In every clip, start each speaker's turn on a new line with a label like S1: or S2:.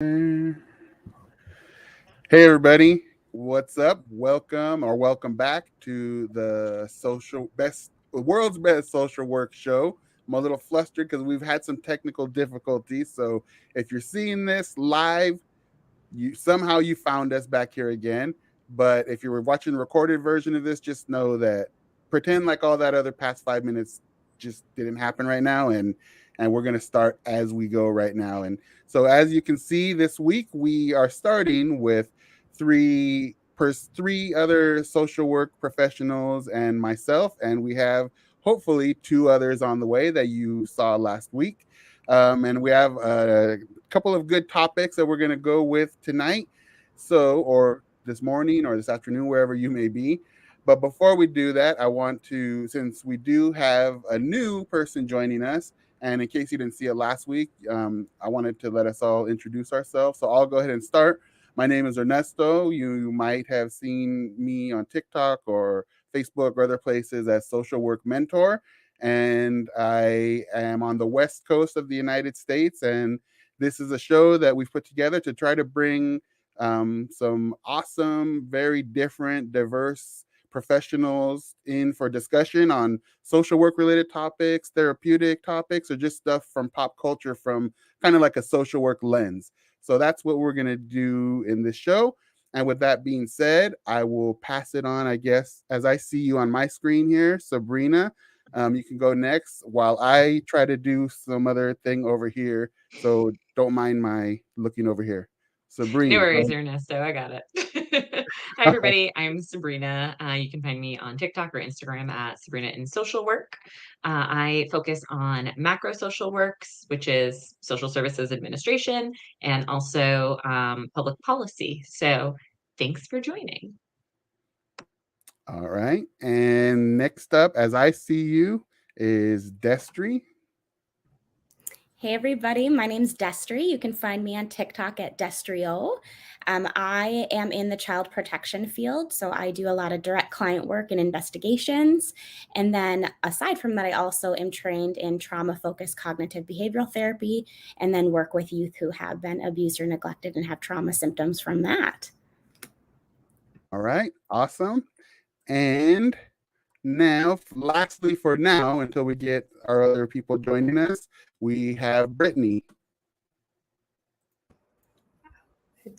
S1: Hey everybody, what's up? Welcome back to the world's best social work show. I'm a little flustered because we've had some technical difficulties. So if you're seeing this live, you found us back here again. But if you were watching the recorded version of this, just know that pretend like all that other past 5 minutes just didn't happen right now, and we're gonna start as we go right now. And so as you can see, this week we are starting with three other social work professionals and myself, and we have hopefully two others on the way that you saw last week. And we have a couple of good topics that we're going to go with tonight. So, or this morning or this afternoon, wherever you may be. But before we do that, I want to, since we do have a new person joining us, and in case you didn't see it last week, I wanted to let us all introduce ourselves. So I'll go ahead and start. My name is Ernesto. You might have seen me on TikTok or Facebook or other places as Social Work Mentor. And I am on the West Coast of the United States. And this is a show that we've put together to try to bring some awesome, very different, diverse professionals in for discussion on social work related topics, therapeutic topics, or just stuff from pop culture from kind of like a social work lens. So that's what we're going to do in this show. And with that being said, I will pass it on, I guess, as I see you on my screen here, Sabrina. You can go next while I try to do some other thing over here. So don't mind my looking over here.
S2: No
S1: Sabrina, go
S2: worries, Ernesto. I got it. Hi,
S1: ahead.
S2: everybody. I'm Sabrina. You can find me on TikTok or Instagram at Sabrina in Social Work. I focus on macro social works, which is social services administration, and also public policy. So thanks for joining.
S1: All right. And next up, as I see you, is Destry.
S3: Hey everybody, my name's Destry. You can find me on TikTok at Destrio. I am in the child protection field, so I do a lot of direct client work and investigations. And then aside from that, I also am trained in trauma-focused cognitive behavioral therapy and then work with youth who have been abused or neglected and have trauma symptoms from that.
S1: All right. Awesome. And now, lastly, for now, until we get our other people joining us, we have Brittany.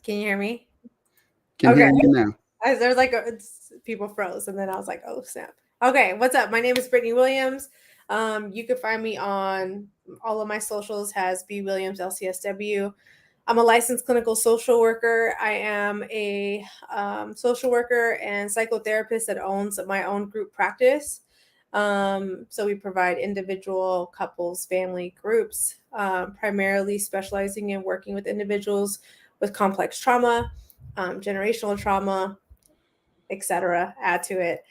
S4: Can you hear me?
S1: Can hear you now.
S4: There's people froze, and then I was like, "Oh snap!" Okay, what's up? My name is Brittany Williams. You can find me on all of my socials has B Williams LCSW. I'm a licensed clinical social worker. I am a social worker and psychotherapist that owns my own group practice. So we provide individual, couples, family, groups, primarily specializing in working with individuals with complex trauma, generational trauma, etc. Add to it.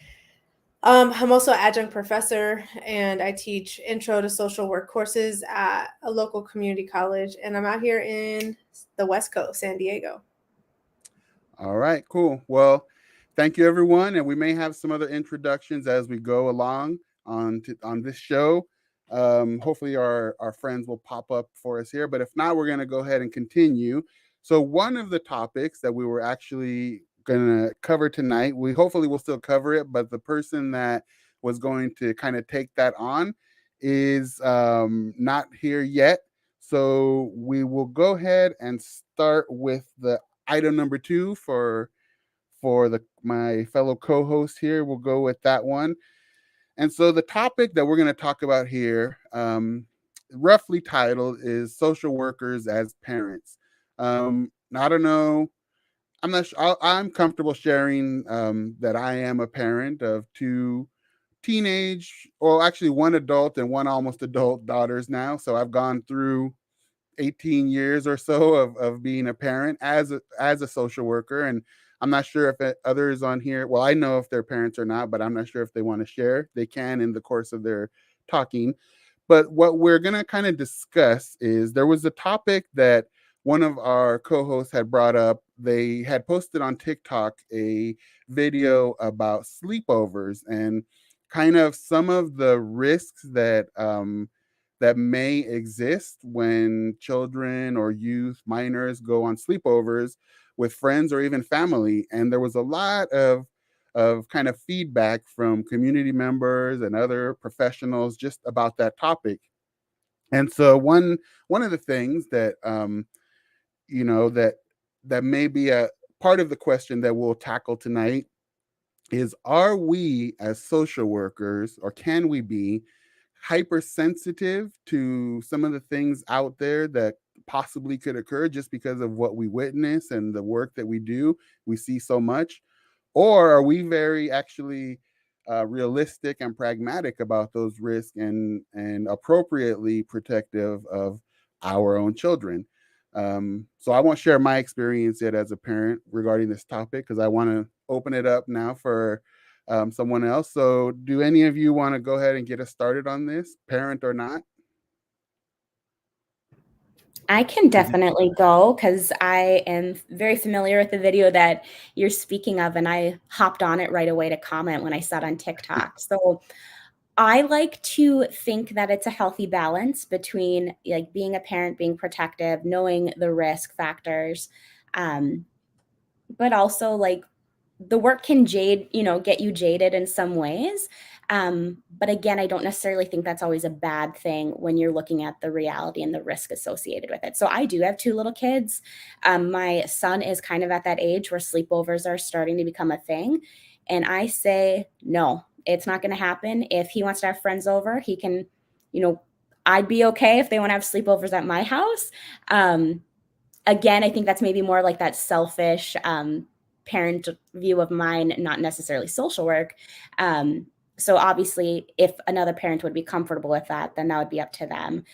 S4: I'm also an adjunct professor, and I teach intro to social work courses at a local community college, and I'm out here in the West Coast, San Diego.
S1: All right, cool. Well, thank you, everyone. And we may have some other introductions as we go along on this show. Hopefully, our friends will pop up for us here. But if not, we're going to go ahead and continue. So, one of the topics that we were actually going to cover tonight, we hopefully will still cover it, but the person that was going to kind of take that on is not here yet. So, we will go ahead and start with the item number 2 for my fellow co-host here. We'll go with that one. And so the topic that we're going to talk about here, roughly titled, is social workers as parents. I don't know. I'm not sure. I'm comfortable sharing that I am a parent of two teenage, well, actually one adult and one almost adult daughters now. So I've gone through 18 years or so of being a parent as a social worker. And I'm not sure if others on here, well, I know if they're parents or not, but I'm not sure if they want to share. They can in the course of their talking. But what we're going to kind of discuss is there was a topic that one of our co-hosts had brought up. They had posted on TikTok a video about sleepovers and kind of some of the risks that that may exist when children or youth, minors go on sleepovers with friends or even family. And there was a lot of kind of feedback from community members and other professionals just about that topic. And so one of the things that you know that may be a part of the question that we'll tackle tonight is, are we as social workers, or can we be hypersensitive to some of the things out there that possibly could occur just because of what we witness and the work that we do? We see so much. Or are we very actually realistic and pragmatic about those risks and appropriately protective of our own children? So I won't share my experience yet as a parent regarding this topic, because I want to open it up now for someone else. So do any of you want to go ahead and get us started on this, parent or not?
S3: I can definitely go because I am very familiar with the video that you're speaking of, and I hopped on it right away to comment when I saw it on TikTok. So I like to think that it's a healthy balance between like being a parent, being protective, knowing the risk factors, um, but also like the work can get you jaded in some ways. But again, I don't necessarily think that's always a bad thing when you're looking at the reality and the risk associated with it. So I do have two little kids. My son is kind of at that age where sleepovers are starting to become a thing. And I say, no, it's not going to happen. If he wants to have friends over, he can, I'd be okay if they want to have sleepovers at my house. Again, I think that's maybe more like that selfish parent view of mine, not necessarily social work. So obviously, if another parent would be comfortable with that, then that would be up to them.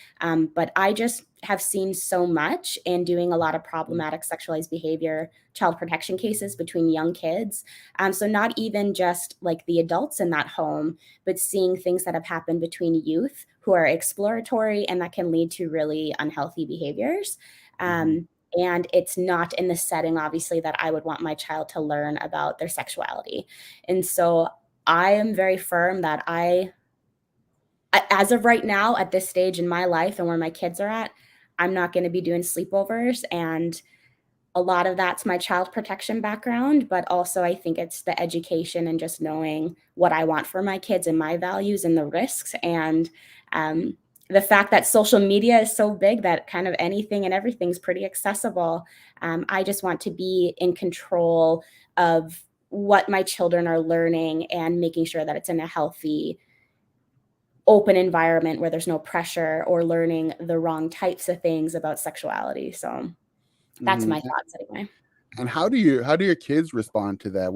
S3: But I just have seen so much in doing a lot of problematic sexualized behavior, child protection cases between young kids. So not even just like the adults in that home, but seeing things that have happened between youth who are exploratory and that can lead to really unhealthy behaviors. And it's not in the setting, obviously, that I would want my child to learn about their sexuality. And so I am very firm that as of right now, at this stage in my life and where my kids are at, I'm not going to be doing sleepovers. And a lot of that's my child protection background, but also I think it's the education and just knowing what I want for my kids and my values and the risks. And the fact that social media is so big that kind of anything and everything's pretty accessible. I just want to be in control of what my children are learning and making sure that it's in a healthy, open environment where there's no pressure or learning the wrong types of things about sexuality. So that's my thoughts anyway.
S1: And how do your kids respond to that?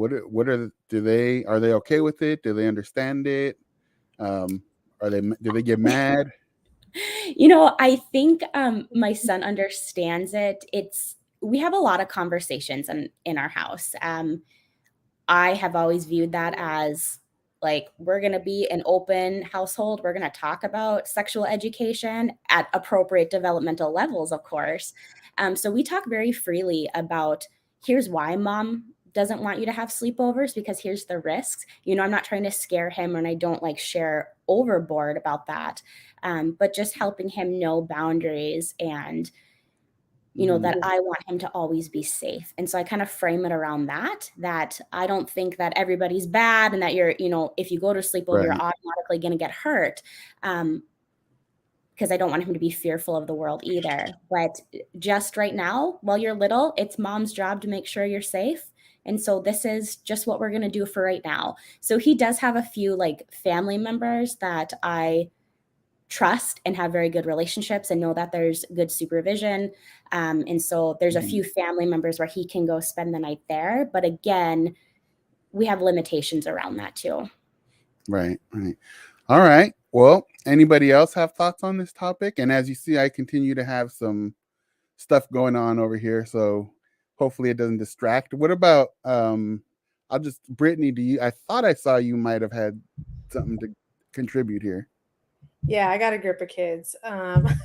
S1: Are they okay with it? Do they understand it? Do they get mad?
S3: I think my son understands it. We have a lot of conversations in our house. I have always viewed that as like, we're going to be an open household. We're going to talk about sexual education at appropriate developmental levels, of course. So we talk very freely about, here's why mom doesn't want you to have sleepovers, because here's the risks. I'm not trying to scare him, and I don't like share overboard about that. But just helping him know boundaries and that I want him to always be safe. And so I kind of frame it around that I don't think that everybody's bad and that if you go to sleepover, you're automatically going to get hurt. Because I don't want him to be fearful of the world either. But just right now, while you're little, it's mom's job to make sure you're safe. And so this is just what we're going to do for right now. So he does have a few like family members that I trust and have very good relationships and know that there's good supervision. And so there's a few family members where he can go spend the night there. But again, we have limitations around that too.
S1: Right. All right. Well, anybody else have thoughts on this topic? And as you see, I continue to have some stuff going on over here, so hopefully it doesn't distract. What about Brittany, I thought I saw you might have had something to contribute here.
S4: Yeah, I got a group of kids. My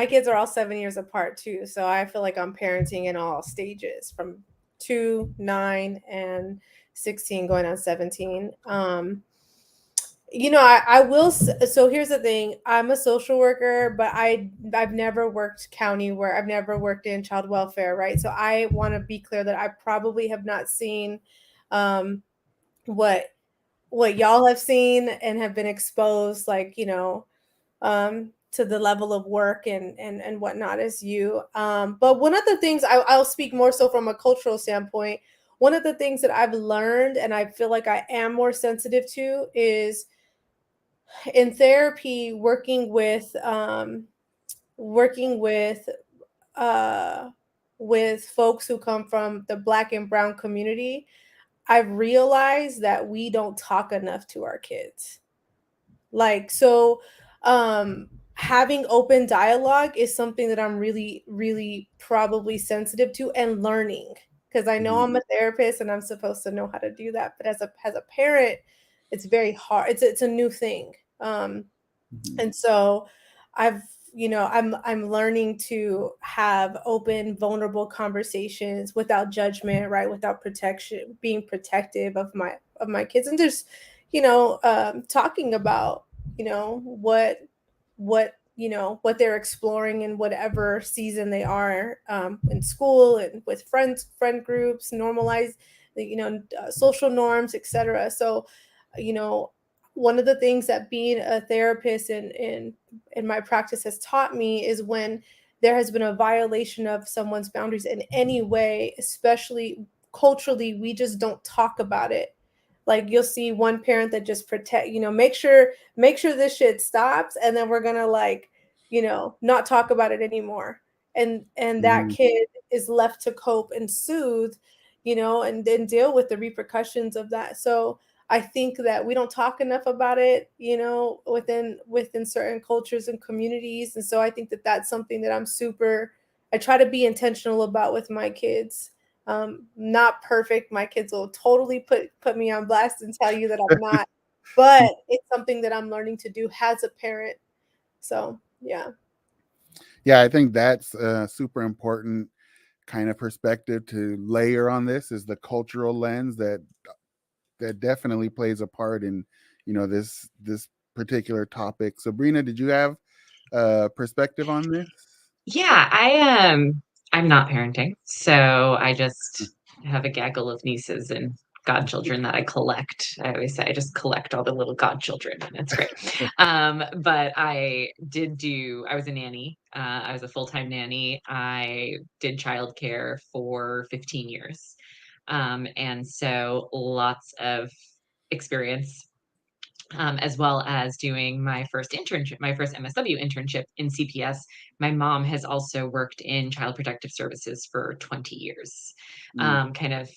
S4: kids are all 7 years apart too, so I feel like I'm parenting in all stages, from 2, 9, and 16, going on 17. You know, I will. So here's the thing: I'm a social worker, but I've never worked county where I've never worked in child welfare, right? So I want to be clear that I probably have not seen um, what y'all have seen and have been exposed, like, to the level of work and whatnot as you. But one of the things I'll speak more so from a cultural standpoint. One of the things that I've learned and I feel like I am more sensitive to is in therapy, working uh, with folks who come from the Black and Brown community. I've realized that we don't talk enough to our kids. Like, so having open dialogue is something that I'm really, really probably sensitive to and learning, because I know I'm
S1: Mhm.
S4: a therapist and I'm supposed to know how to do that. But as a parent, it's very hard. It's a new thing.
S1: Mhm.
S4: And so I've, I'm learning to have open, vulnerable conversations without judgment, right? Without protection, being protective of my kids, and just, talking about, what they're exploring in whatever season they are, in school and with friend groups, normalize the, social norms, etc. So, you know, one of the things that being a therapist in my practice has taught me is when there has been a violation of someone's boundaries in any way, especially culturally, we just don't talk about it. Like, you'll see one parent that just protect, make sure this shit stops, and then we're gonna, like, not talk about it anymore. And that
S1: Mhm.
S4: kid is left to cope and soothe, and then deal with the repercussions of that. So I think that we don't talk enough about it, within certain cultures and communities. And so I think that that's something that I try to be intentional about with my kids. Not perfect. My kids will totally put me on blast and tell you that I'm not, but it's something that I'm learning to do as a parent. So yeah.
S1: Yeah, I think that's a super important kind of perspective to layer on this, is the cultural lens that definitely plays a part in, this particular topic. Sabrina, did you have perspective on this?
S2: Yeah, I'm not parenting, so I just have a gaggle of nieces and godchildren that I collect. I always say I just collect all the little godchildren, and it's great. But I was a nanny. I was a full-time nanny. I did childcare for 15 years. And so lots of experience, as well as doing my first internship, my first MSW internship in CPS. My mom has also worked in Child Protective Services for 20 years,
S1: Mm.
S2: kind of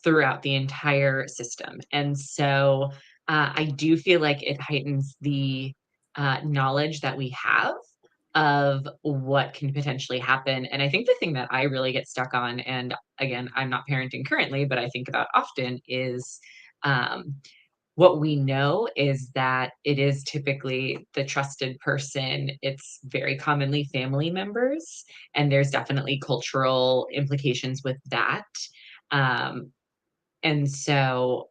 S2: throughout the entire system. And so I do feel like it heightens the knowledge that we have of what can potentially happen. And I think the thing that I really get stuck on, and again, I'm not parenting currently, but I think about often, is um, what we know is that it is typically the trusted person. It's very commonly family members, and there's definitely cultural implications with that. Um, and so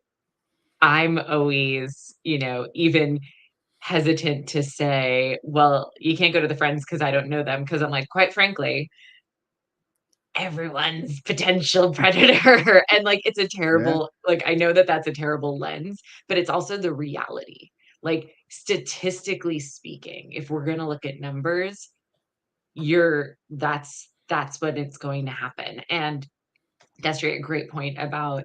S2: I'm always, even hesitant to say, well, you can't go to the friends because I don't know them. Because I'm like, quite frankly, everyone's potential predator. And like, it's a
S1: Yeah.
S2: terrible, like, I know that that's a terrible lens, but it's also the reality. Like, statistically speaking, if we're going to look at numbers, that's what it's going to happen. And that's a great point about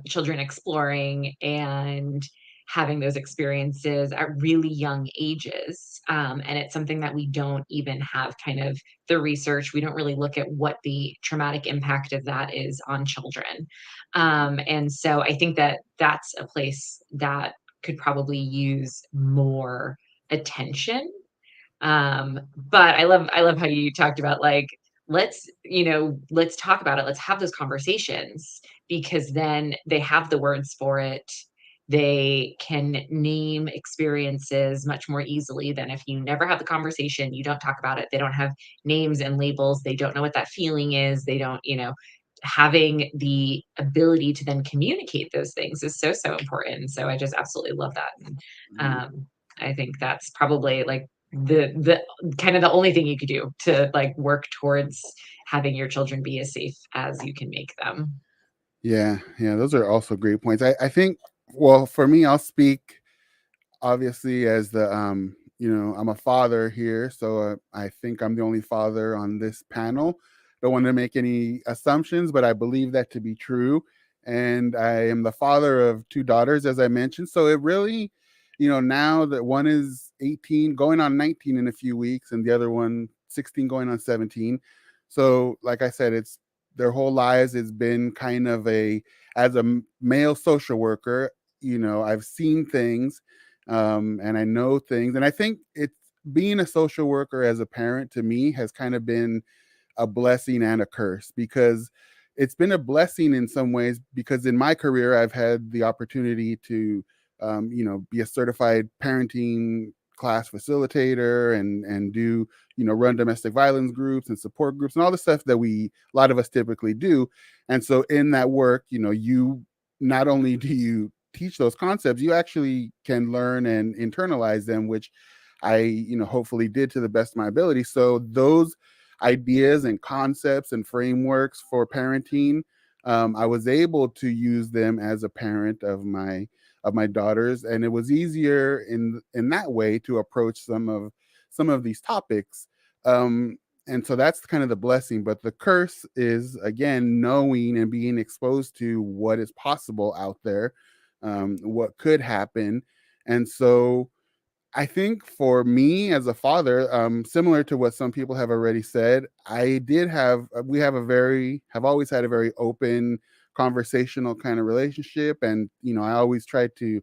S2: children exploring and having those experiences at really young ages. And it's something that we don't even have kind of the research. We don't really look at what the traumatic impact of that is on children. And so I think that that's a place that could probably use more attention. But I love how you talked about, like, let's talk about it. Let's have those conversations, because then they have the words for it. They can name experiences much more easily than if you never have the conversation, you don't talk about it. They don't have names and labels. They don't know what that feeling is. They don't. having the ability to then communicate those things is so, so important. So I just absolutely love that. And, I think that's probably like the kind of the only thing you could do to like work towards having your children be as safe as you can make them.
S1: Yeah, yeah, those are also great points. I think, well, for me, I'll speak obviously as the I'm a father here, so I think I'm the only father on this panel. Don't want to make any assumptions, but I believe that to be true. And I am the father of two daughters, as I mentioned. So it really, now that one is 18 going on 19 in a few weeks, and the other one 16 going on 17. So like I said, it's their whole lives. It's been kind of as a male social worker, I've seen things, and I know things. And I think it's being a social worker as a parent to me has kind of been a blessing and a curse, because it's been a blessing in some ways, because in my career I've had the opportunity to be a certified parenting class facilitator, and do run domestic violence groups and support groups and all the stuff that a lot of us typically do. And so in that work, you not only do you teach those concepts, you actually can learn and internalize them, which I hopefully did to the best of my ability. So those ideas and concepts and frameworks for parenting, I was able to use them as a parent of my daughters, and it was easier in that way to approach some of these topics. And so that's kind of the blessing. But the curse is, again, knowing and being exposed to what is possible out there, what could happen. And so I think for me as a father, similar to what some people have already said, we have always had a very open, conversational kind of relationship. And, I always try to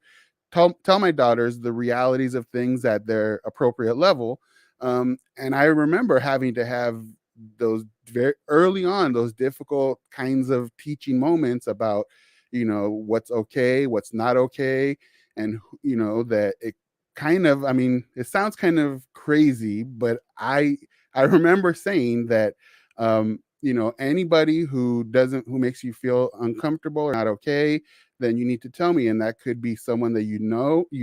S1: tell my daughters the realities of things at their appropriate level. And I remember having to have those very early on, those difficult kinds of teaching moments about, what's okay, what's not okay. And, that it kind of, I mean, it sounds kind of crazy, but I remember saying that, anybody who makes you feel uncomfortable or not okay, then you need to tell me. And that could be someone that you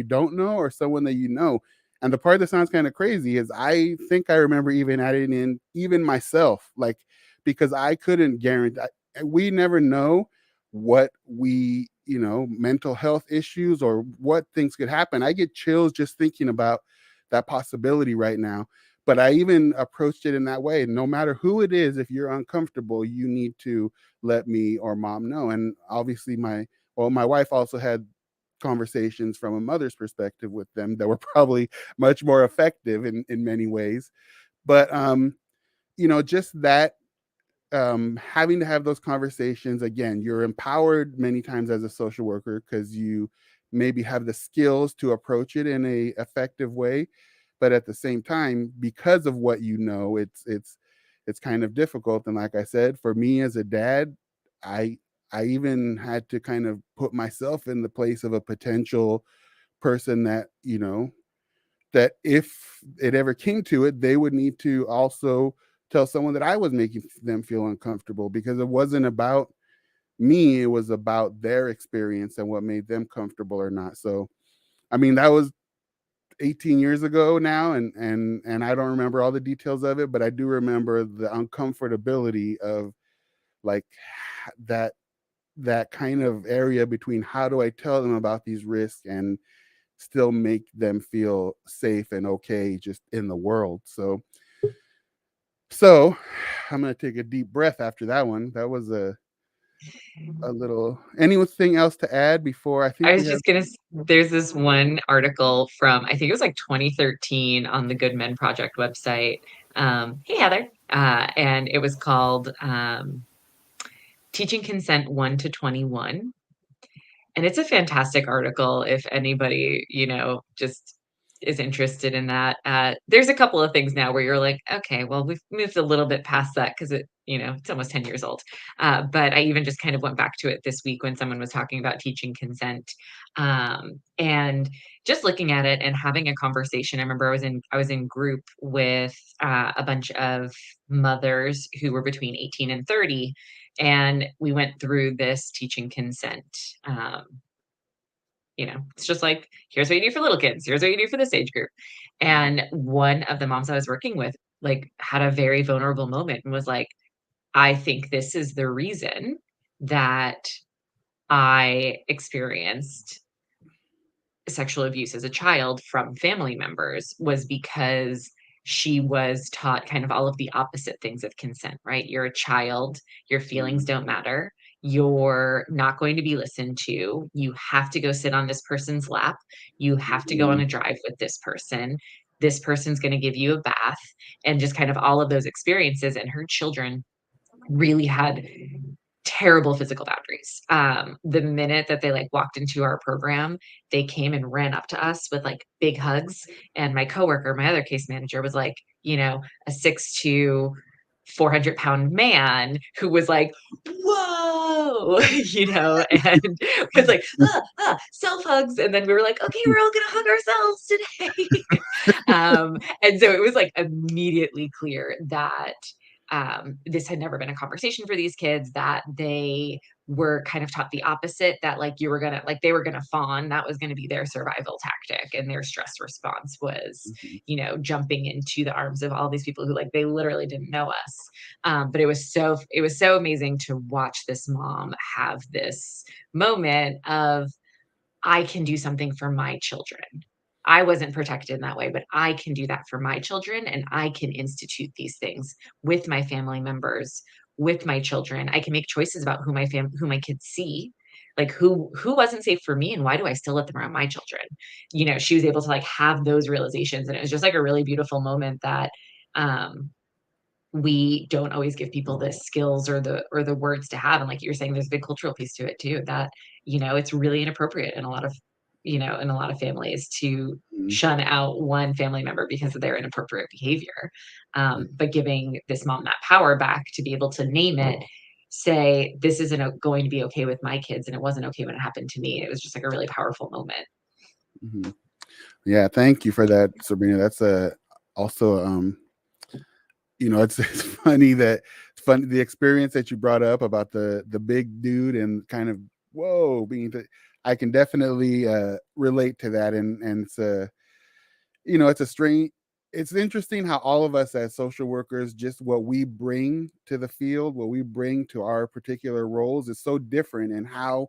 S1: don't know, or someone that you know. And the part that sounds kind of crazy is, I think I remember even adding in even myself, like, because I couldn't guarantee, we never know what mental health issues or what things could happen. I get chills just thinking about that possibility right now. But I even approached it in that way. No matter who it is, if you're uncomfortable, you need to let me or mom know. And obviously my wife also had conversations from a mother's perspective with them that were probably much more effective in many ways. But just that, having to have those conversations, again, you're empowered many times as a social worker because you maybe have the skills to approach it in a effective way. But at the same time, because of what it's kind of difficult. And like I said, for me as a dad, i I even had to kind of put myself in the place of a potential person that if it ever came to it, they would need to also tell someone that I was making them feel uncomfortable, because it wasn't about me, it was about their experience and what made them comfortable or not. So, I mean, that was 18 years ago now, and I don't remember all the details of it, but I do remember the uncomfortability of, like, that that kind of area between, how do I tell them about these risks and still make them feel safe and okay just in the world. So I'm gonna take a deep breath after that one. That was a little. Anything else to add before I think
S2: I
S1: we
S2: was
S1: have?
S2: just gonna. There's this one article from, I think it was like 2013, on the Good Men Project website. Hey Heather, and it was called "Teaching Consent 1 to 21," and it's a fantastic article if anybody just is interested in that. There's a couple of things now where you're like, okay, well, we've moved a little bit past that because it's almost 10 years old. But I even just kind of went back to it this week when someone was talking about teaching consent. And just looking at it and having a conversation. I remember I was in group with a bunch of mothers who were between 18 and 30, and we went through this teaching consent. It's just like, here's what you do for little kids, here's what you do for this age group. And one of the moms I was working with, like, had a very vulnerable moment and was like, I think this is the reason that I experienced sexual abuse as a child from family members, was because she was taught kind of all of the opposite things of consent, right? You're a child, your feelings don't matter. You're not going to be listened to. You have to go sit on this person's lap. You have to go on a drive with this person. This person's going to give you a bath, and just kind of all of those experiences. And her children really had terrible physical boundaries. The minute that they like walked into our program, they came and ran up to us with like big hugs. And my coworker, my other case manager, was like, a 6'2", 400-pound man who was like, whoa, and was like, self hugs. And then we were like, okay, we're all gonna hug ourselves today. And so it was like immediately clear that this had never been a conversation for these kids, that they were kind of taught the opposite, that like they were gonna fawn, that was gonna be their survival tactic, and their stress response was, jumping into the arms of all these people who like they literally didn't know us. But it was so amazing to watch this mom have this moment of, I can do something for my children. I wasn't protected in that way, but I can do that for my children, and I can institute these things with my family members, with my children. I can make choices about who my kids see, like who wasn't safe for me, and why do I still let them around my children? She was able to like have those realizations, and it was just like a really beautiful moment that we don't always give people the skills or the words to have. And like you're saying, there's a big cultural piece to it too, that it's really inappropriate in a lot of families to shun out one family member because of their inappropriate behavior. But giving this mom that power back to be able to name it, say, this isn't going to be okay with my kids, and it wasn't okay when it happened to me. It was just like a really powerful moment.
S1: Mm-hmm. Yeah, thank you for that, Sabrina. That's also it's funny the experience that you brought up about the big dude and kind of I can definitely relate to that, and it's interesting how all of us as social workers, just what we bring to the field, what we bring to our particular roles is so different, and how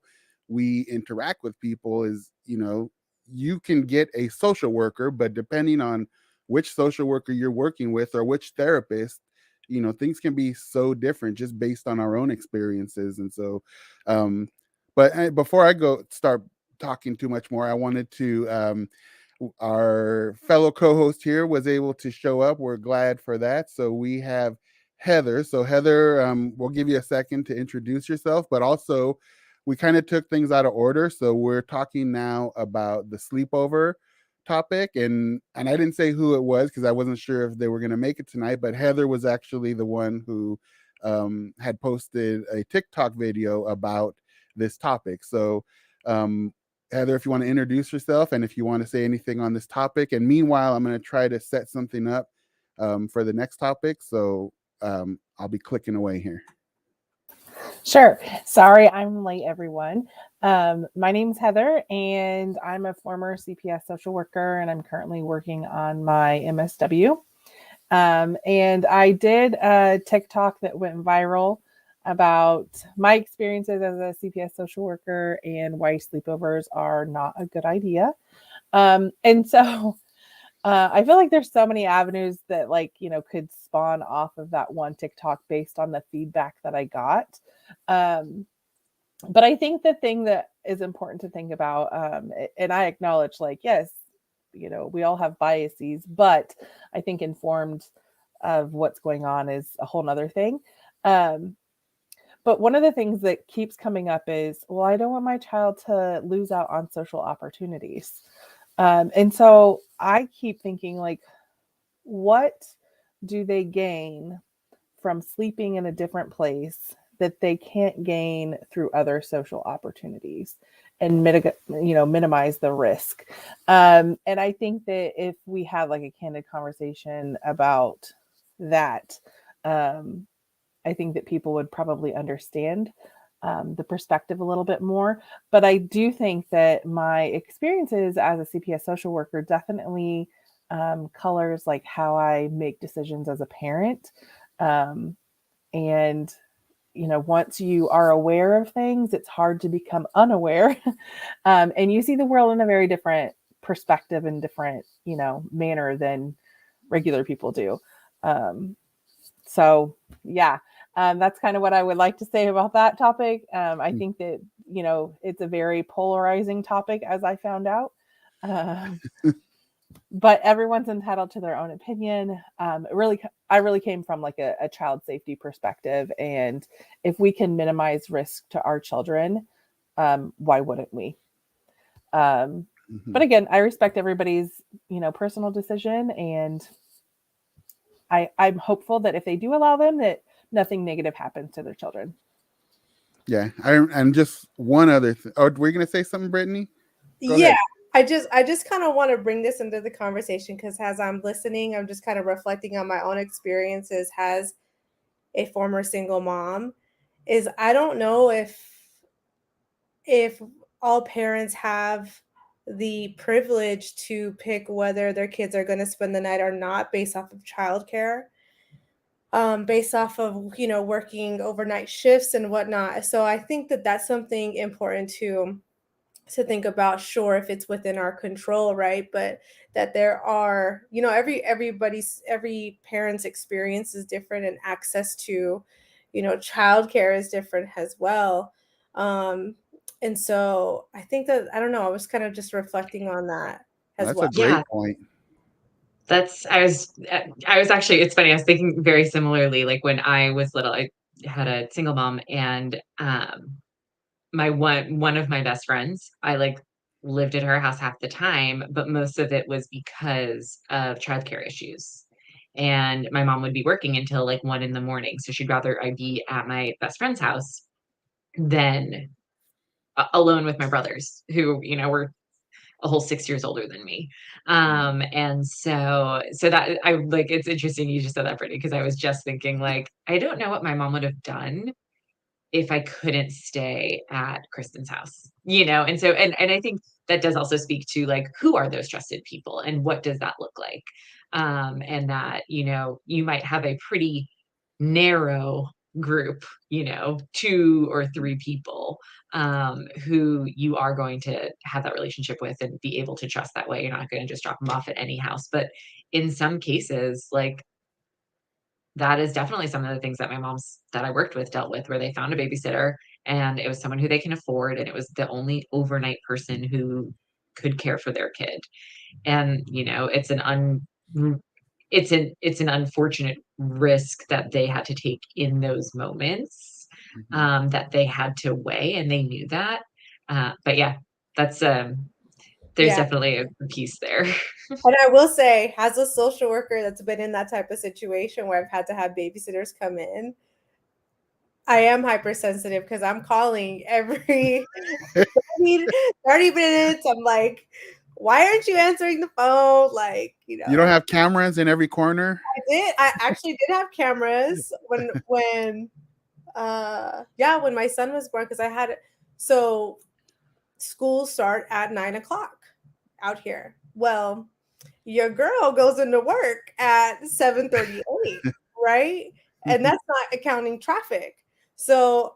S1: we interact with people is, you can get a social worker, but depending on which social worker you're working with or which therapist, things can be so different just based on our own experiences. And so, but before I start talking too much more, I wanted to, our fellow co-host here was able to show up. We're glad for that. So we have Heather. So Heather, we'll give you a second to introduce yourself, but also we kind of took things out of order. So we're talking now about the sleepover topic, and I didn't say who it was because I wasn't sure if they were going to make it tonight, but Heather was actually the one who had posted a TikTok video about this topic. So Heather, if you want to introduce yourself and if you want to say anything on this topic. And meanwhile, I'm going to try to set something up for the next topic. So I'll be clicking away here.
S5: Sure. Sorry, I'm late, everyone. My name's Heather, and I'm a former CPS social worker, and I'm currently working on my MSW. And I did a TikTok that went viral about my experiences as a CPS social worker and why sleepovers are not a good idea. And so I feel like there's so many avenues that could spawn off of that one TikTok based on the feedback that I got. But I think the thing that is important to think about, and I acknowledge, yes, we all have biases, but I think informed of what's going on is a whole nother thing. But one of the things that keeps coming up is, well, I don't want my child to lose out on social opportunities. And so I keep thinking, what do they gain from sleeping in a different place that they can't gain through other social opportunities and minimize the risk. And I think that if we had like a candid conversation about that, I think that people would probably understand the perspective a little bit more. But I do think that my experiences as a CPS social worker definitely colors like how I make decisions as a parent. And once you are aware of things, it's hard to become unaware. And you see the world in a very different perspective and different, manner than regular people do. So yeah, that's kind of what I would like to say about that topic. I think that, it's a very polarizing topic, as I found out. But everyone's entitled to their own opinion. I really came from like a child safety perspective. And if we can minimize risk to our children, why wouldn't we? But again, I respect everybody's, personal decision. And I'm hopeful that if they do allow them, that nothing negative happens to their children.
S1: Yeah. And just one other thing. Oh, were you going to say something, Brittany? Go
S4: Yeah.
S1: ahead.
S4: I just kind of want to bring this into the conversation because as I'm listening, I'm just kind of reflecting on my own experiences as a former single mom. Is I don't know if all parents have the privilege to pick whether their kids are going to spend the night or not based off of childcare, based off of working overnight shifts and whatnot. So I think that that's something important to think about. Sure, if it's within our control, right? But that there are, every parent's experience is different, and access to, childcare is different as well. And so I think that, I don't know, I was kind of just reflecting on that as
S1: That's
S4: well.
S1: a great
S2: Yeah.
S1: point.
S2: I was actually, it's funny, I was thinking very similarly. Like when I was little, I had a single mom, and my one of my best friends, I like lived at her house half the time, but most of it was because of childcare issues. And my mom would be working until like 1 a.m. So she'd rather I be at my best friend's house than alone with my brothers, who, were a whole 6 years older than me. And so that I like, it's interesting you just said that, Brittany, because I was just thinking, like, I don't know what my mom would have done if I couldn't stay at Kristen's house, And so, and I think that does also speak to like, who are those trusted people and what does that look like? And that, you might have a pretty narrow group, 2 or 3 people, who you are going to have that relationship with and be able to trust that way. You're not going to just drop them off at any house. But in some cases, like, that is definitely some of the things that my mom's that I worked with dealt with, where they found a babysitter and it was someone who they can afford, and it was the only overnight person who could care for their kid. And, it's an unfortunate risk that they had to take in those moments, that they had to weigh, and they knew that. But yeah, that's there's
S4: Yeah.
S2: definitely a piece there.
S4: And I will say, as a social worker that's been in that type of situation where I've had to have babysitters come in, I am hypersensitive because I'm calling every 30 minutes. I'm like, why aren't you answering the phone? Like,
S1: You don't have cameras in every corner?
S4: I actually did have cameras when when my son was born, because I had so schools start at 9 o'clock out here. Well, your girl goes into work at 7:38, right? And that's not accounting traffic. So,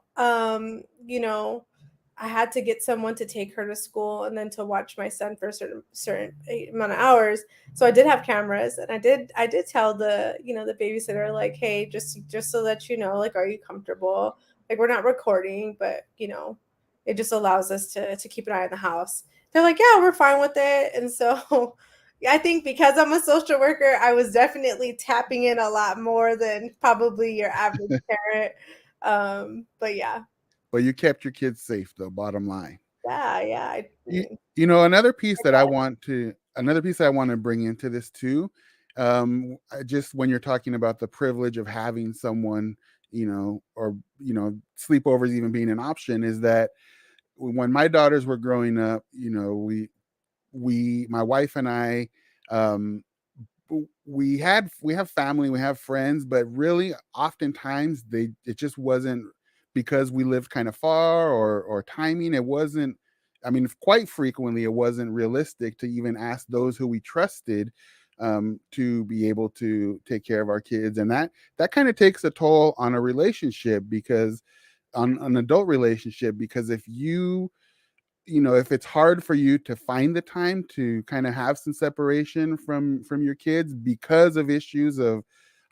S4: I had to get someone to take her to school and then to watch my son for a certain amount of hours. So I did have cameras, and I did tell the babysitter, like, hey, just so that you know, like, are you comfortable? Like, we're not recording, but it just allows us to keep an eye on the house. They're like, yeah, we're fine with it. And so I think because I'm a social worker, I was definitely tapping in a lot more than probably your average parent. But yeah.
S1: Well, you kept your kids safe, though, bottom line.
S4: Yeah.
S1: Another piece that I want to bring into this too Just when you're talking about the privilege of having someone, or sleepovers even being an option, is that when my daughters were growing up, my wife and I, um, we have family, we have friends, but really oftentimes it just wasn't, because we lived kind of far, or timing, it wasn't, I mean, quite frequently it wasn't realistic to even ask those who we trusted, to be able to take care of our kids. And that kind of takes a toll on a relationship, because on an adult relationship, because if it's hard for you to find the time to kind of have some separation from your kids because of issues of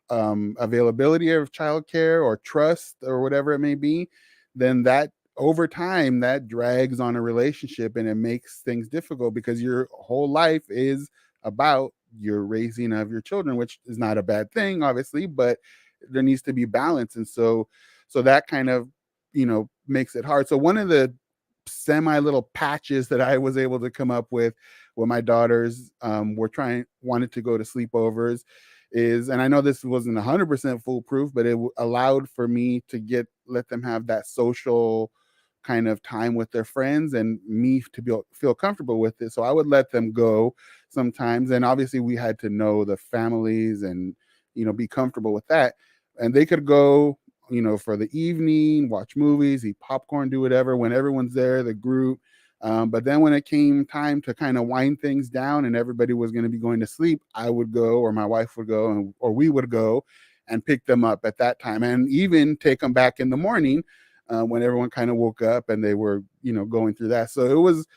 S1: availability of childcare or trust or whatever it may be, then that over time that drags on a relationship, and it makes things difficult, because your whole life is about your raising of your children, which is not a bad thing, obviously, but there needs to be balance. And so that kind of makes it hard. So one of the semi little patches that I was able to come up with when my daughters wanted to go to sleepovers is, and I know this wasn't 100% foolproof, but it allowed for me to let them have that social kind of time with their friends, and me to feel comfortable with it. So I would let them go sometimes, and obviously we had to know the families and be comfortable with that, and they could go for the evening, watch movies, eat popcorn, do whatever when everyone's there, the group. But then when it came time to kind of wind things down and everybody was going to be going to sleep, I would go, or my wife would go, or we would go and pick them up at that time, and even take them back in the morning, when everyone kind of woke up and they were, going through that. So it was,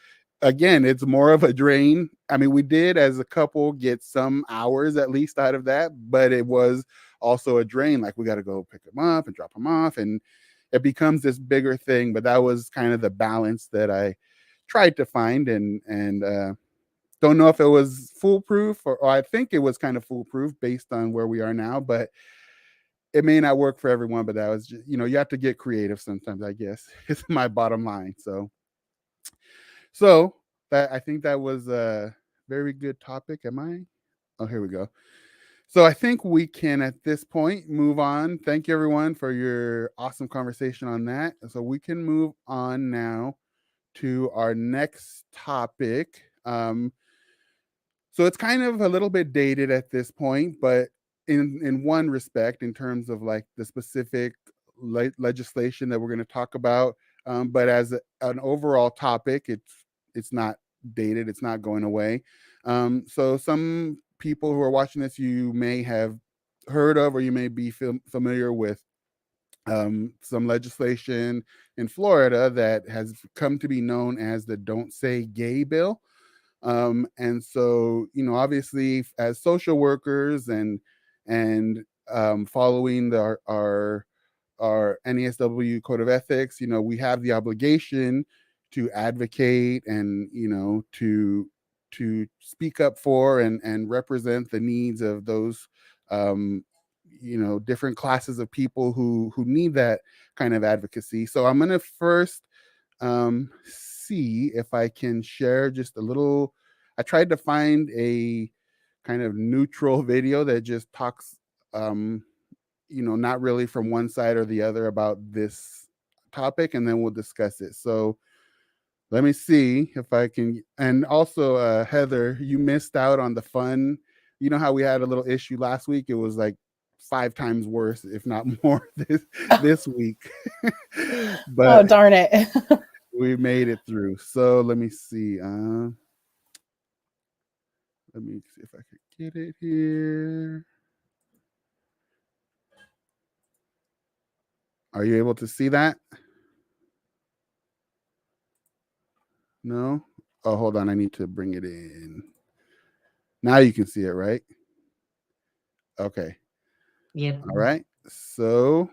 S1: again, it's more of a drain. I mean, we did as a couple get some hours at least out of that, but it was also a drain. Like, we got to go pick them up and drop them off, and it becomes this bigger thing. But that was kind of the balance that I tried to find, and don't know if it was foolproof, or I think it was kind of foolproof based on where we are now, but it may not work for everyone. But that was just, you have to get creative sometimes, I guess, is my bottom line. So that, I think that was a very good topic. Am I? Oh, here we go. So I think we can at this point move on. Thank you everyone for your awesome conversation on that. So we can move on now to our next topic. So it's kind of a little bit dated at this point, but in one respect, in terms of like the specific legislation that we're going to talk about. But as an overall topic, it's not dated. It's not going away. So some people who are watching this, you may have heard of, or you may be familiar with some legislation in Florida that has come to be known as the Don't Say Gay bill. And so, obviously, as social workers and following our NESW code of ethics, we have the obligation to advocate and to speak up for and represent the needs of those different classes of people who need that kind of advocacy. So I'm going to first see if I can share just a little. I tried to find a kind of neutral video that just talks, not really from one side or the other about this topic, and then we'll discuss it. So let me see if I can. And also, Heather, you missed out on the fun. You know how we had a little issue last week? It was like 5 times worse, if not more, this week.
S5: Oh,
S1: But
S5: darn it.
S1: we made it through. So let me see. Let me see if I could get it here. Are you able to see that? No? Oh, hold on. I need to bring it in. Now you can see it, right? Okay.
S2: Yep.
S1: All right. So,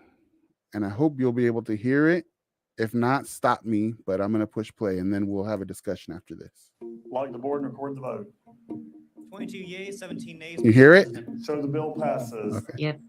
S1: and I hope you'll be able to hear it. If not, stop me, but I'm going to push play, and then we'll have a discussion after this.
S6: Log the board and record the vote.
S7: 22 yeas, 17 nays.
S1: You hear it?
S6: So the bill passes.
S1: Okay.
S2: Yep.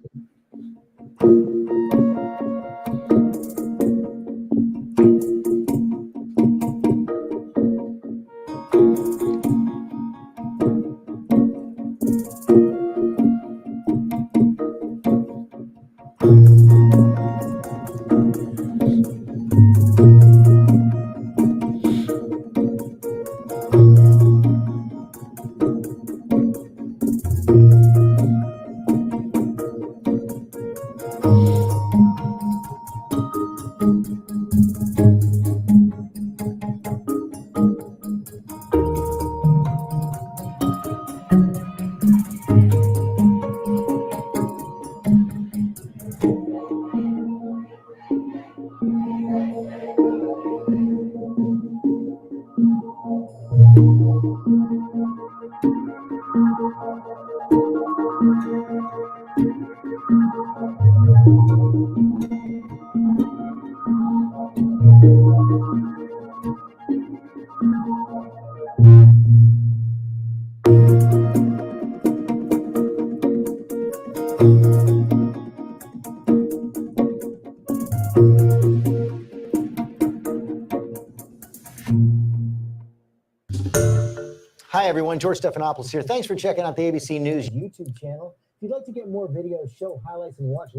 S8: Hi, everyone. George Stephanopoulos here. Thanks for checking out the ABC News YouTube channel. If you'd like to get more videos, show highlights, and watch.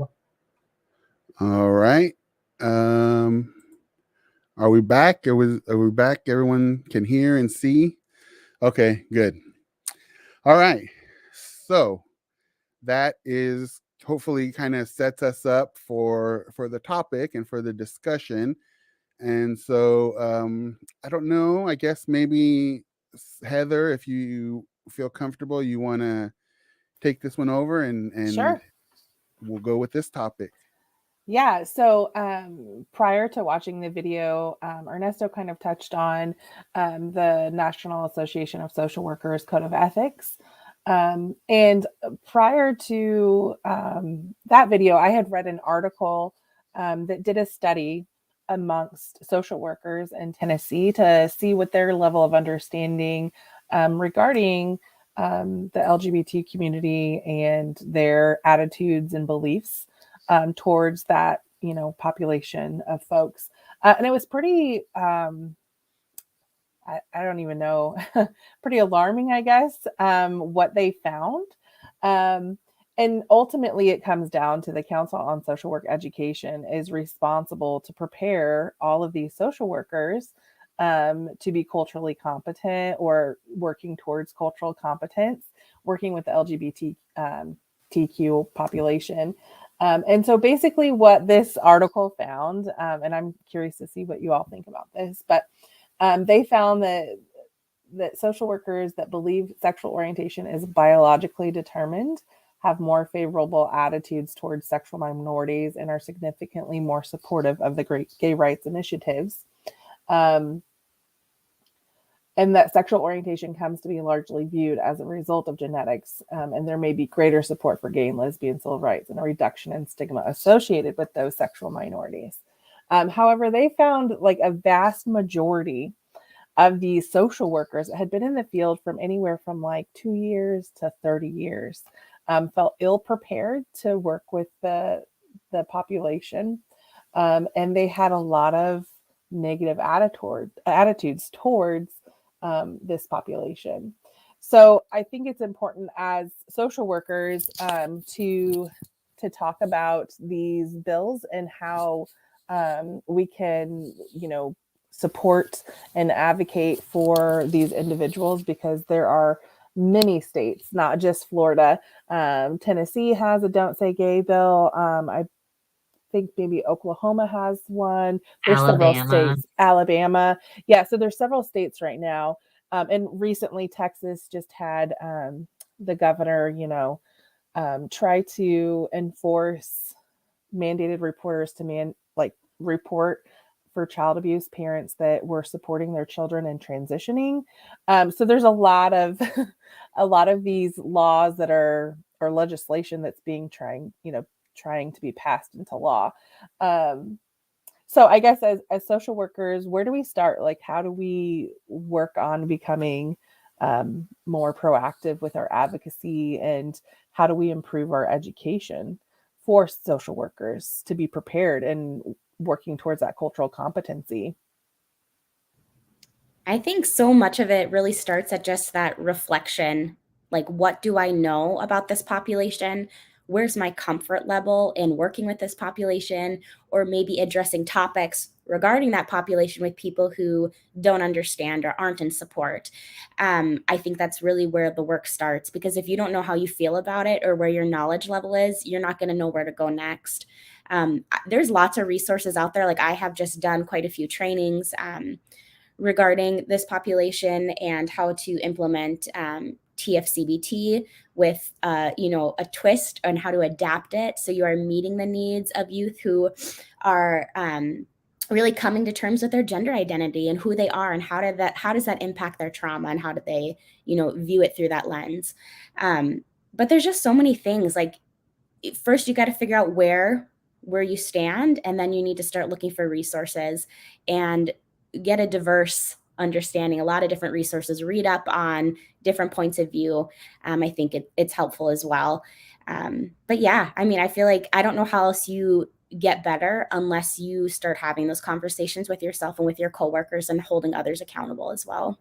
S1: All right. Are we back? Are we back? Everyone can hear and see? Okay, good. All right. So that is hopefully kind of sets us up for the topic and for the discussion. And so I don't know, I guess maybe Heather, if you feel comfortable, you want to take this one over and
S5: Sure.
S1: we'll go with this topic.
S5: Yeah, so prior to watching the video, Ernesto kind of touched on the National Association of Social Workers Code of Ethics. And prior to that video, I had read an article that did a study amongst social workers in Tennessee to see what their level of understanding regarding the LGBT community and their attitudes and beliefs towards that, population of folks. And it was pretty, I don't even know, pretty alarming, I guess, what they found. And ultimately, it comes down to the Council on Social Work Education is responsible to prepare all of these social workers to be culturally competent or working towards cultural competence, working with the LGBTQ population. And so basically what this article found, and I'm curious to see what you all think about this, but they found that social workers that believe sexual orientation is biologically determined have more favorable attitudes towards sexual minorities and are significantly more supportive of the gay rights initiatives. And that sexual orientation comes to be largely viewed as a result of genetics, and there may be greater support for gay and lesbian civil rights and a reduction in stigma associated with those sexual minorities. However, they found like a vast majority of these social workers that had been in the field from anywhere from like 2 years to 30 years felt ill prepared to work with the population, and they had a lot of negative attitudes towards this population. So I think it's important as social workers to talk about these bills and how we can, support and advocate for these individuals, because there are many states, not just Florida. Tennessee has a Don't Say Gay bill. I think maybe Oklahoma has one. There's several states. Alabama. Yeah, so there's several states right now. And recently Texas just had the governor, try to enforce mandated reporters to report for child abuse parents that were supporting their children and transitioning. So there's a lot of these laws that are, or legislation that's being trying to be passed into law. So I guess as social workers, where do we start? Like, how do we work on becoming more proactive with our advocacy, and how do we improve our education for social workers to be prepared and working towards that cultural competency?
S3: I think so much of it really starts at just that reflection. Like, what do I know about this population? Where's my comfort level in working with this population, or maybe addressing topics regarding that population with people who don't understand or aren't in support? I think that's really where the work starts, because if you don't know how you feel about it or where your knowledge level is, you're not going to know where to go next. There's lots of resources out there. Like, I have just done quite a few trainings regarding this population and how to implement TFCBT with, a twist on how to adapt it. So you are meeting the needs of youth who are really coming to terms with their gender identity and who they are, and how does that impact their trauma, and how do they, view it through that lens. But there's just so many things. Like, first you got to figure out where you stand, and then you need to start looking for resources and get a diverse understanding, a lot of different resources, read up on different points of view. I think it's helpful as well. But yeah, I mean, I feel like I don't know how else you get better unless you start having those conversations with yourself and with your coworkers and holding others accountable as well.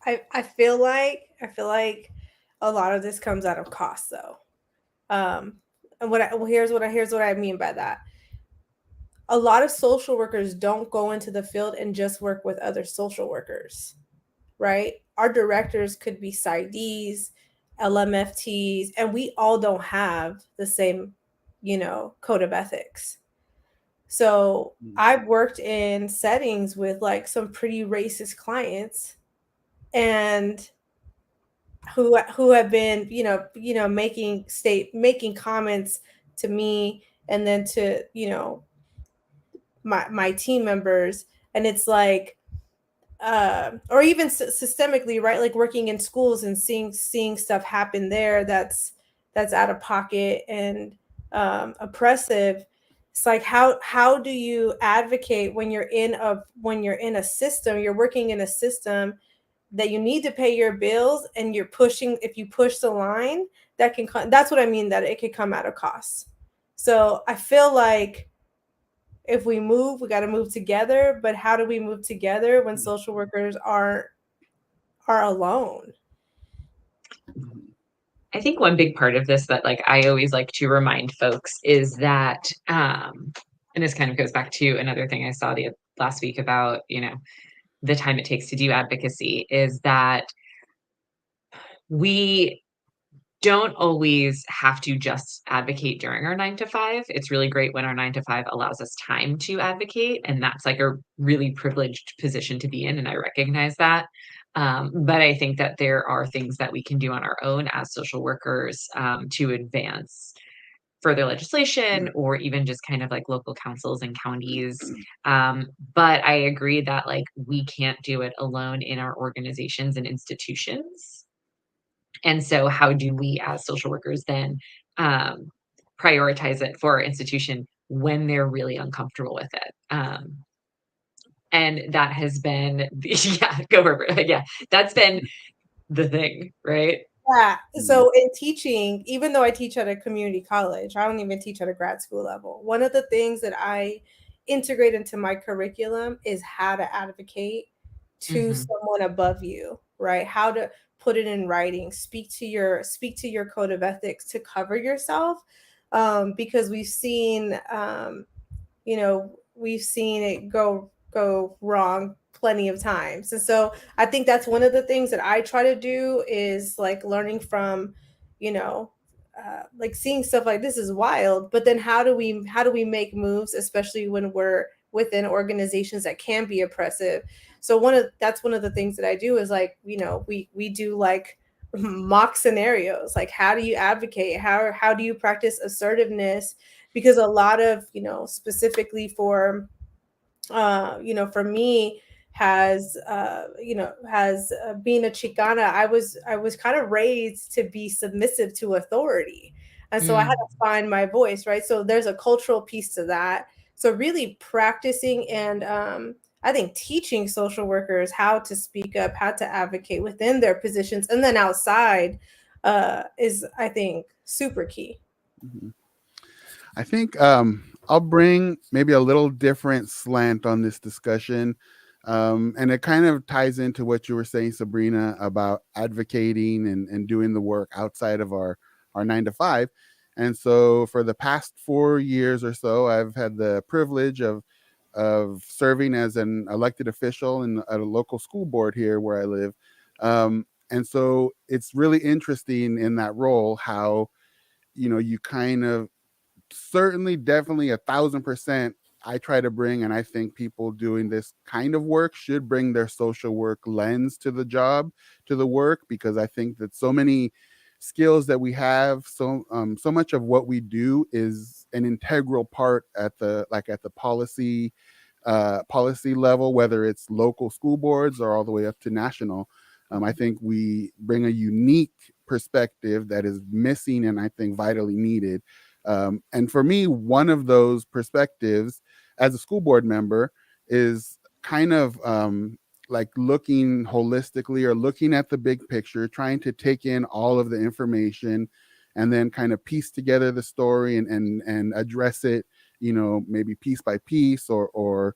S4: I feel like a lot of this comes out of cost, though. And here's what I mean by that. A lot of social workers don't go into the field and just work with other social workers, right? Our directors could be PsyDs, LMFTs, and we all don't have the same, code of ethics. So I've worked in settings with like some pretty racist clients, and who have been, making comments to me, and then to, my team members. And it's like, or even systemically, right? Like working in schools and seeing stuff happen there that's out of pocket and oppressive. It's like, how do you advocate when you're in a system, you're working in a system that you need to pay your bills, and if you push the line, that's what I mean, that it could come at a cost. So I feel like if we got to move together. But how do we move together when social workers are alone?
S2: I think one big part of this that, like, I always like to remind folks is that, and this kind of goes back to another thing I saw last week about, the time it takes to do advocacy, is that we don't always have to just advocate during our 9 to 5. It's really great when our 9 to 5 allows us time to advocate. And that's like a really privileged position to be in. And I recognize that. But I think that there are things that we can do on our own as social workers to advance further legislation, or even just kind of like local councils and counties. But I agree that, like, we can't do it alone in our organizations and institutions. And so how do we as social workers then prioritize it for our institution when they're really uncomfortable with it? And that has been, yeah, go for it. Yeah, that's been the thing, right?
S4: Yeah. So in teaching, even though I teach at a community college, I don't even teach at a grad school level. One of the things that I integrate into my curriculum is how to advocate to someone above you, right? How to put it in writing, speak to your code of ethics to cover yourself. Because we've seen it go wrong plenty of times. And so I think that's one of the things that I try to do, is like learning from, like seeing stuff like this is wild, but then how do we make moves, especially when we're within organizations that can be oppressive. So that's one of the things that I do, is like, we do like mock scenarios, like how do you advocate, how do you practice assertiveness, because a lot of, specifically for for me, has being a Chicana, I was kind of raised to be submissive to authority, and so I had to find my voice, right? So there's a cultural piece to that. So really practicing and I think teaching social workers how to speak up, how to advocate within their positions, and then outside is, I think, super key.
S1: I think I'll bring maybe a little different slant on this discussion. And it kind of ties into what you were saying, Sabrina, about advocating and doing the work outside of our 9 to 5. And so for the past 4 years or so, I've had the privilege of serving as an elected official at a local school board here where I live. And so it's really interesting in that role how, you kind of certainly, definitely 1,000% I try to bring, and I think people doing this kind of work should bring their social work lens to the job, to the work, because I think that so many skills that we have, so much of what we do is an integral part at the policy level, whether it's local school boards or all the way up to national. I think we bring a unique perspective that is missing and I think vitally needed. And for me, one of those perspectives as a school board member is kind of like looking holistically or looking at the big picture, trying to take in all of the information and then kind of piece together the story and address it, maybe piece by piece or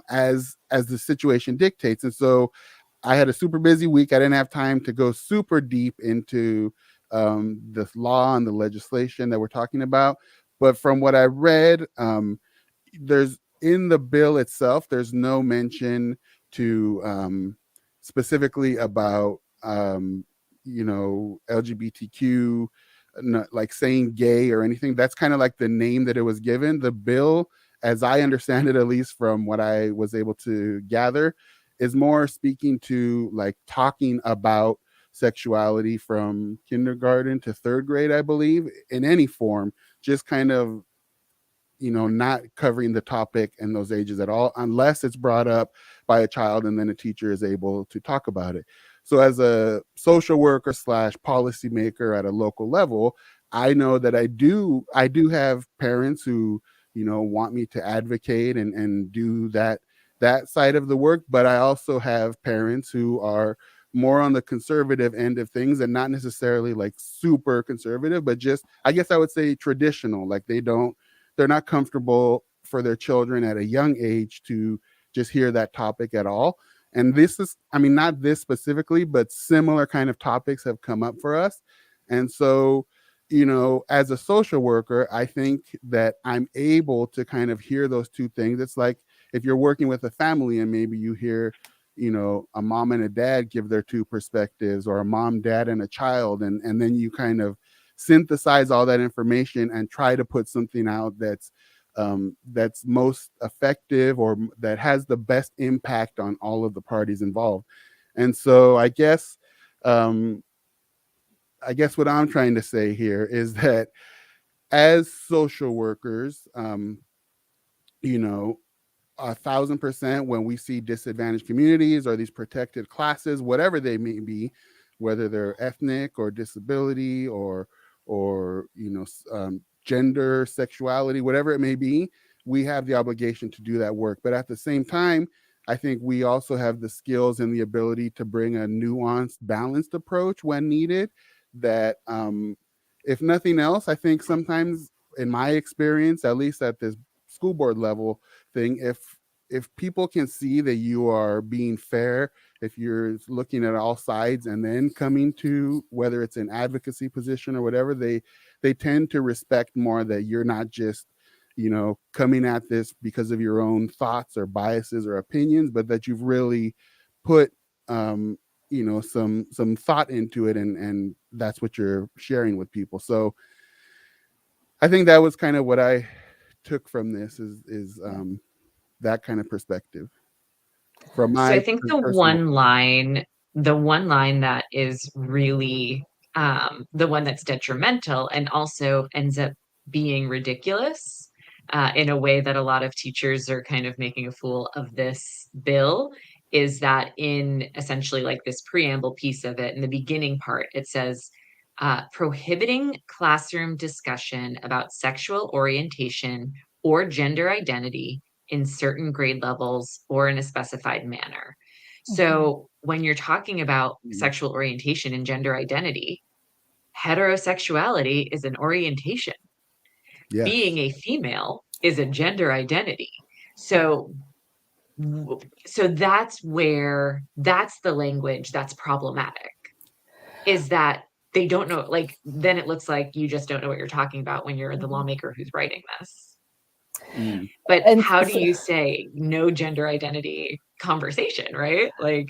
S1: as the situation dictates. And so I had a super busy week. I didn't have time to go super deep into the law and the legislation that we're talking about. But from what I read, there's in the bill itself, there's no mention to specifically about LGBTQ, like saying gay or anything. That's kind of like the name that it was given. The bill, as I understand it, at least from what I was able to gather, is more speaking to like talking about sexuality from kindergarten to third grade, I believe, in any form, just kind of not covering the topic in those ages at all, unless it's brought up by a child and then a teacher is able to talk about it. So as a social worker / policymaker at a local level, I know that I do have parents who, want me to advocate and do that side of the work. But I also have parents who are more on the conservative end of things, and not necessarily like super conservative, but just, I guess I would say traditional. Like they're not comfortable for their children at a young age to just hear that topic at all. And this is, I mean, not this specifically, but similar kind of topics have come up for us. And so, as a social worker, I think that I'm able to kind of hear those two things. It's like if you're working with a family and maybe you hear, a mom and a dad give their two perspectives, or a mom, dad, and a child. And then you kind of synthesize all that information and try to put something out that's most effective or that has the best impact on all of the parties involved. And so I guess what I'm trying to say here is that as social workers, 1,000%, when we see disadvantaged communities or these protected classes, whatever they may be, whether they're ethnic or disability or gender, sexuality, whatever it may be, we have the obligation to do that work. But at the same time, I think we also have the skills and the ability to bring a nuanced, balanced approach when needed. That if nothing else, I think sometimes in my experience, at least at this school board level thing, if people can see that you are being fair, if you're looking at all sides and then coming to whether it's an advocacy position or whatever, they tend to respect more that you're not just coming at this because of your own thoughts or biases or opinions, but that you've really put some thought into it, and that's what you're sharing with people. So I think that was kind of what I took from this is that kind of perspective from
S2: So
S1: my
S2: I think the
S1: personal.
S2: one line that is really the one that's detrimental and also ends up being ridiculous in a way that a lot of teachers are kind of making a fool of this bill is that in essentially like this preamble piece of it, in the beginning part, it says prohibiting classroom discussion about sexual orientation or gender identity in certain grade levels or in a specified manner. So when you're talking about sexual orientation and gender identity, heterosexuality is an orientation.
S1: Yes.
S2: Being a female is a gender identity. So that's the language that's problematic, is that they don't know, like, then it looks like you just don't know what you're talking about when you're the lawmaker who's writing this. But how do you say no gender identity conversation, right? Like,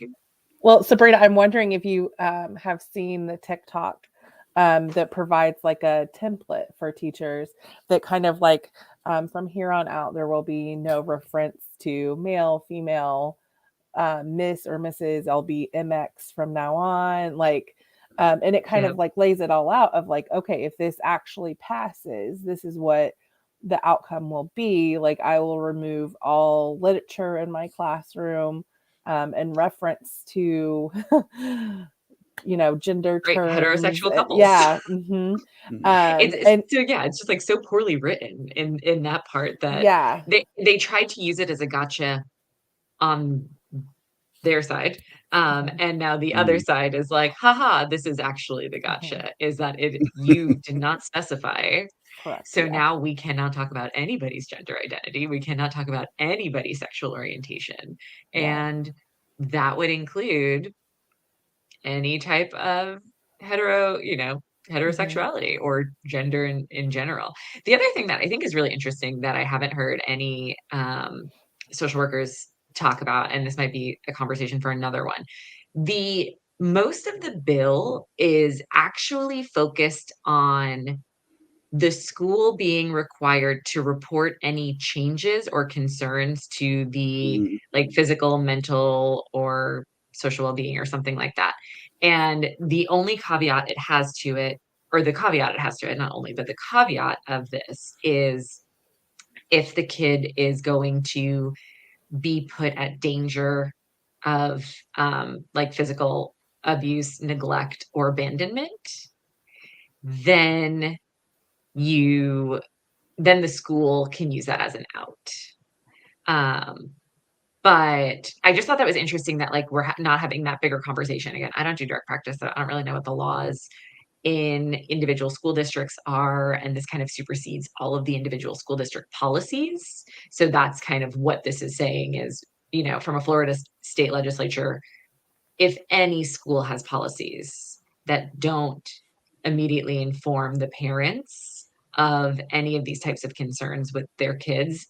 S5: well, Sabrina, I'm wondering if you have seen the TikTok that provides like a template for teachers that kind of like from here on out, there will be no reference to male, female, Miss or Mrs. I'll be MX from now on. Like, and it kind of like lays it all out of like, okay, if this actually passes, this is what the outcome will be. Like, I will remove all literature in my classroom and reference to gender terms.
S2: Heterosexual couples.
S5: Yeah. Mm-hmm.
S2: It's just like so poorly written in that part that they tried to use it as a gotcha on their side. And now the other side is like, haha, this is actually the gotcha, is that you did not specify.
S5: Correct.
S2: So now we cannot talk about anybody's gender identity. We cannot talk about anybody's sexual orientation. And that would include any type of heterosexuality or gender in general. The other thing that I think is really interesting that I haven't heard any social workers talk about, and this might be a conversation for another one, the most of the bill is actually focused on the school being required to report any changes or concerns to the like physical, mental, or social well-being or something like that. And the only caveat it has to it, or the caveat it has to it, not only, but the caveat of this is if the kid is going to be put at danger of like physical abuse, neglect, or abandonment, then the school can use that as an out. But I just thought that was interesting that like we're not having that bigger conversation. Again, I don't do direct practice, so I don't really know what the laws in individual school districts are, and this kind of supersedes all of the individual school district policies. So that's kind of what this is saying is, from a Florida state legislature, if any school has policies that don't immediately inform the parents of any of these types of concerns with their kids,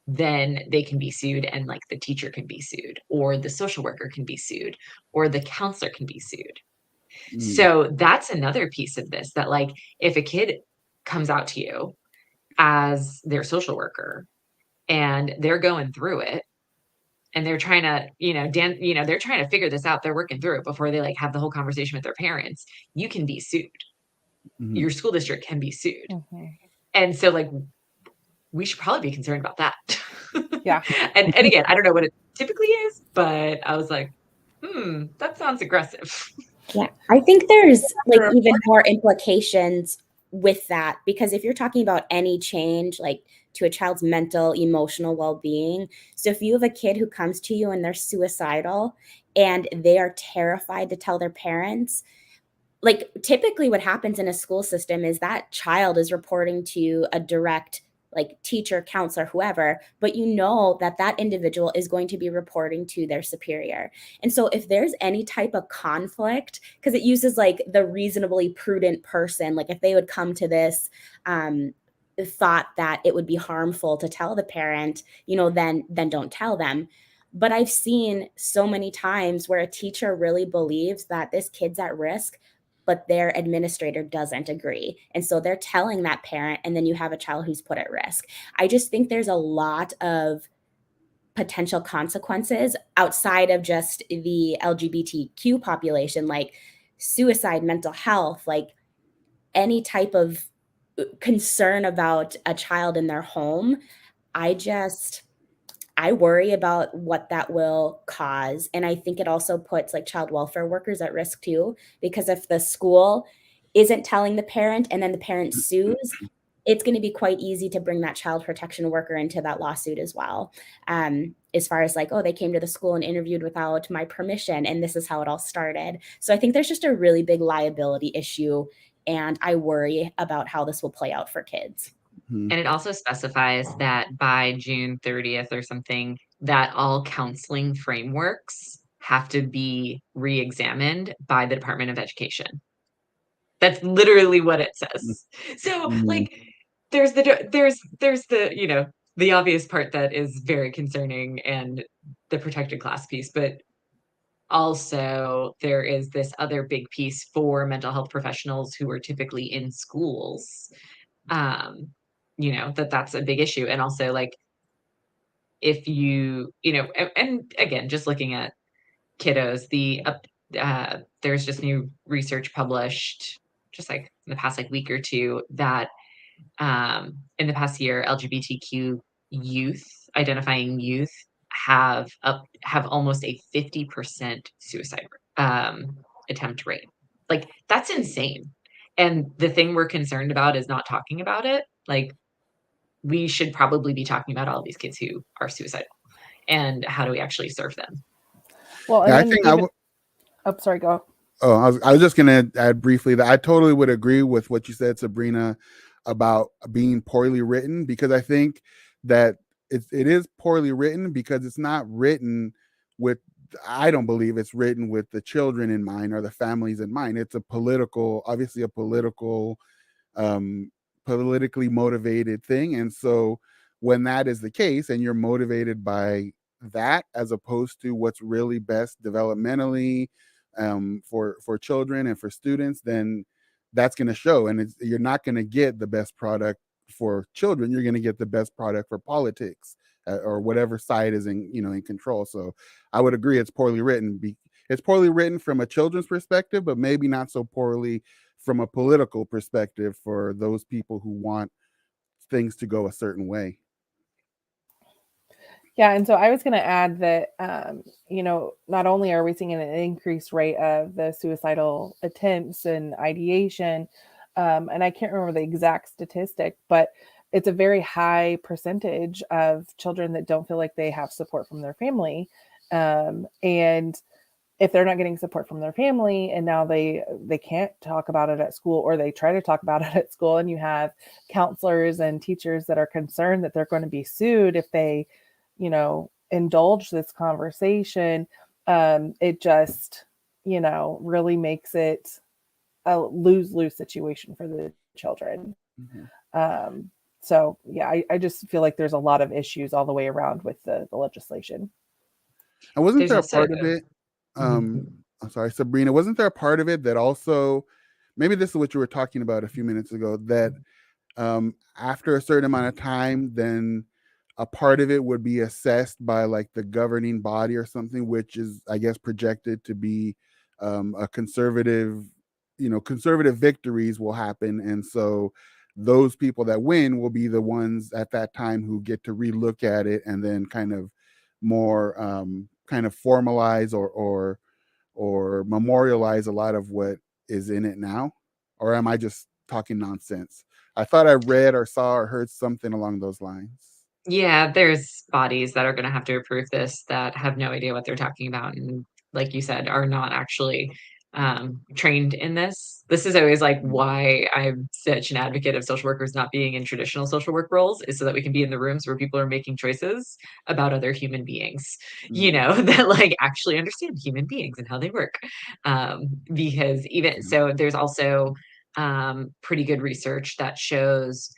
S2: then they can be sued, and like the teacher can be sued, or the social worker can be sued, or the counselor can be sued. So that's another piece of this, that like if a kid comes out to you as their social worker and they're going through it and they're trying to, they're trying to figure this out, they're working through it before they like have the whole conversation with their parents, you can be sued. Your school district can be sued. And so like we should probably be concerned about that.
S5: Yeah.
S2: And again, I don't know what it typically is, but I was like, that sounds aggressive.
S3: Yeah, I think there's like even more implications with that, because if you're talking about any change like to a child's mental, emotional well-being, so if you have a kid who comes to you and they're suicidal and they are terrified to tell their parents, like typically what happens in a school system is that child is reporting to a direct like teacher, counselor, whoever, but that individual is going to be reporting to their superior. And so if there's any type of conflict, because it uses like the reasonably prudent person, like if they would come to this thought that it would be harmful to tell the parent, then don't tell them. But I've seen so many times where a teacher really believes that this kid's at risk, but their administrator doesn't agree. And so they're telling that parent, and then you have a child who's put at risk. I just think there's a lot of potential consequences outside of just the LGBTQ population, like suicide, mental health, like any type of concern about a child in their home. I worry about what that will cause. And I think it also puts like child welfare workers at risk too, because if the school isn't telling the parent and then the parent sues, it's going to be quite easy to bring that child protection worker into that lawsuit as well. As far as like, oh, they came to the school and interviewed without my permission, and this is how it all started. So I think there's just a really big liability issue, and I worry about how this will play out for kids.
S2: And it also specifies that by June 30th or something, that all counseling frameworks have to be re-examined by the Department of Education. That's literally what it says. So like there's the the obvious part that is very concerning and the protected class piece, but also there is this other big piece for mental health professionals who are typically in schools, that's a big issue. And also, like, if and again, just looking at kiddos, there's just new research published just like in the past like week or two that in the past year, LGBTQ identifying youth have almost a 50% suicide attempt rate. Like, that's insane. And the thing we're concerned about is not talking about it. Like, we should probably be talking about all these kids who are suicidal and how do we actually serve them.
S5: Well, and
S1: Yeah, I
S5: then
S1: think
S5: oh, sorry, go.
S1: Oh, I was just going to add briefly that I totally would agree with what you said, Sabrina, about being poorly written, because I think that it is poorly written because it's not written with, I don't believe it's written with the children in mind or the families in mind. It's obviously a um, politically motivated thing. And so when that is the case and you're motivated by that as opposed to what's really best developmentally for children and for students, then that's going to show. And you're not going to get the best product for children. You're going to get the best product for politics or whatever side is in control. So I would agree it's poorly written. It's poorly written from a children's perspective, but maybe not so poorly from a political perspective for those people who want things to go a certain way.
S5: Yeah, and so I was going to add that, not only are we seeing an increased rate of the suicidal attempts and ideation, and I can't remember the exact statistic, but it's a very high percentage of children that don't feel like they have support from their family. And if they're not getting support from their family and now they can't talk about it at school, or they try to talk about it at school, and you have counselors and teachers that are concerned that they're going to be sued if they indulge this conversation, it just really makes it a lose-lose situation for the children.
S1: Mm-hmm.
S5: So yeah, I just feel like there's a lot of issues all the way around with the legislation.
S1: And wasn't
S2: There's
S1: there a
S2: also
S1: part of it? I'm sorry, Sabrina, wasn't there a part of it that also, maybe this is what you were talking about a few minutes ago, that after a certain amount of time, then a part of it would be assessed by like the governing body or something, which is, I guess, projected to be a conservative victories will happen. And so those people that win will be the ones at that time who get to relook at it and then kind of more kind of formalize or memorialize a lot of what is in it now. Or am I just talking nonsense? I thought I read or saw or heard something along those lines.
S2: Yeah, there's bodies that are going to have to approve this that have no idea what they're talking about, and like you said, are not actually trained in this. This is always like why I'm such an advocate of social workers not being in traditional social work roles, is so that we can be in the rooms where people are making choices about other human beings, that like actually understand human beings and how they work. Because even so, there's also pretty good research that shows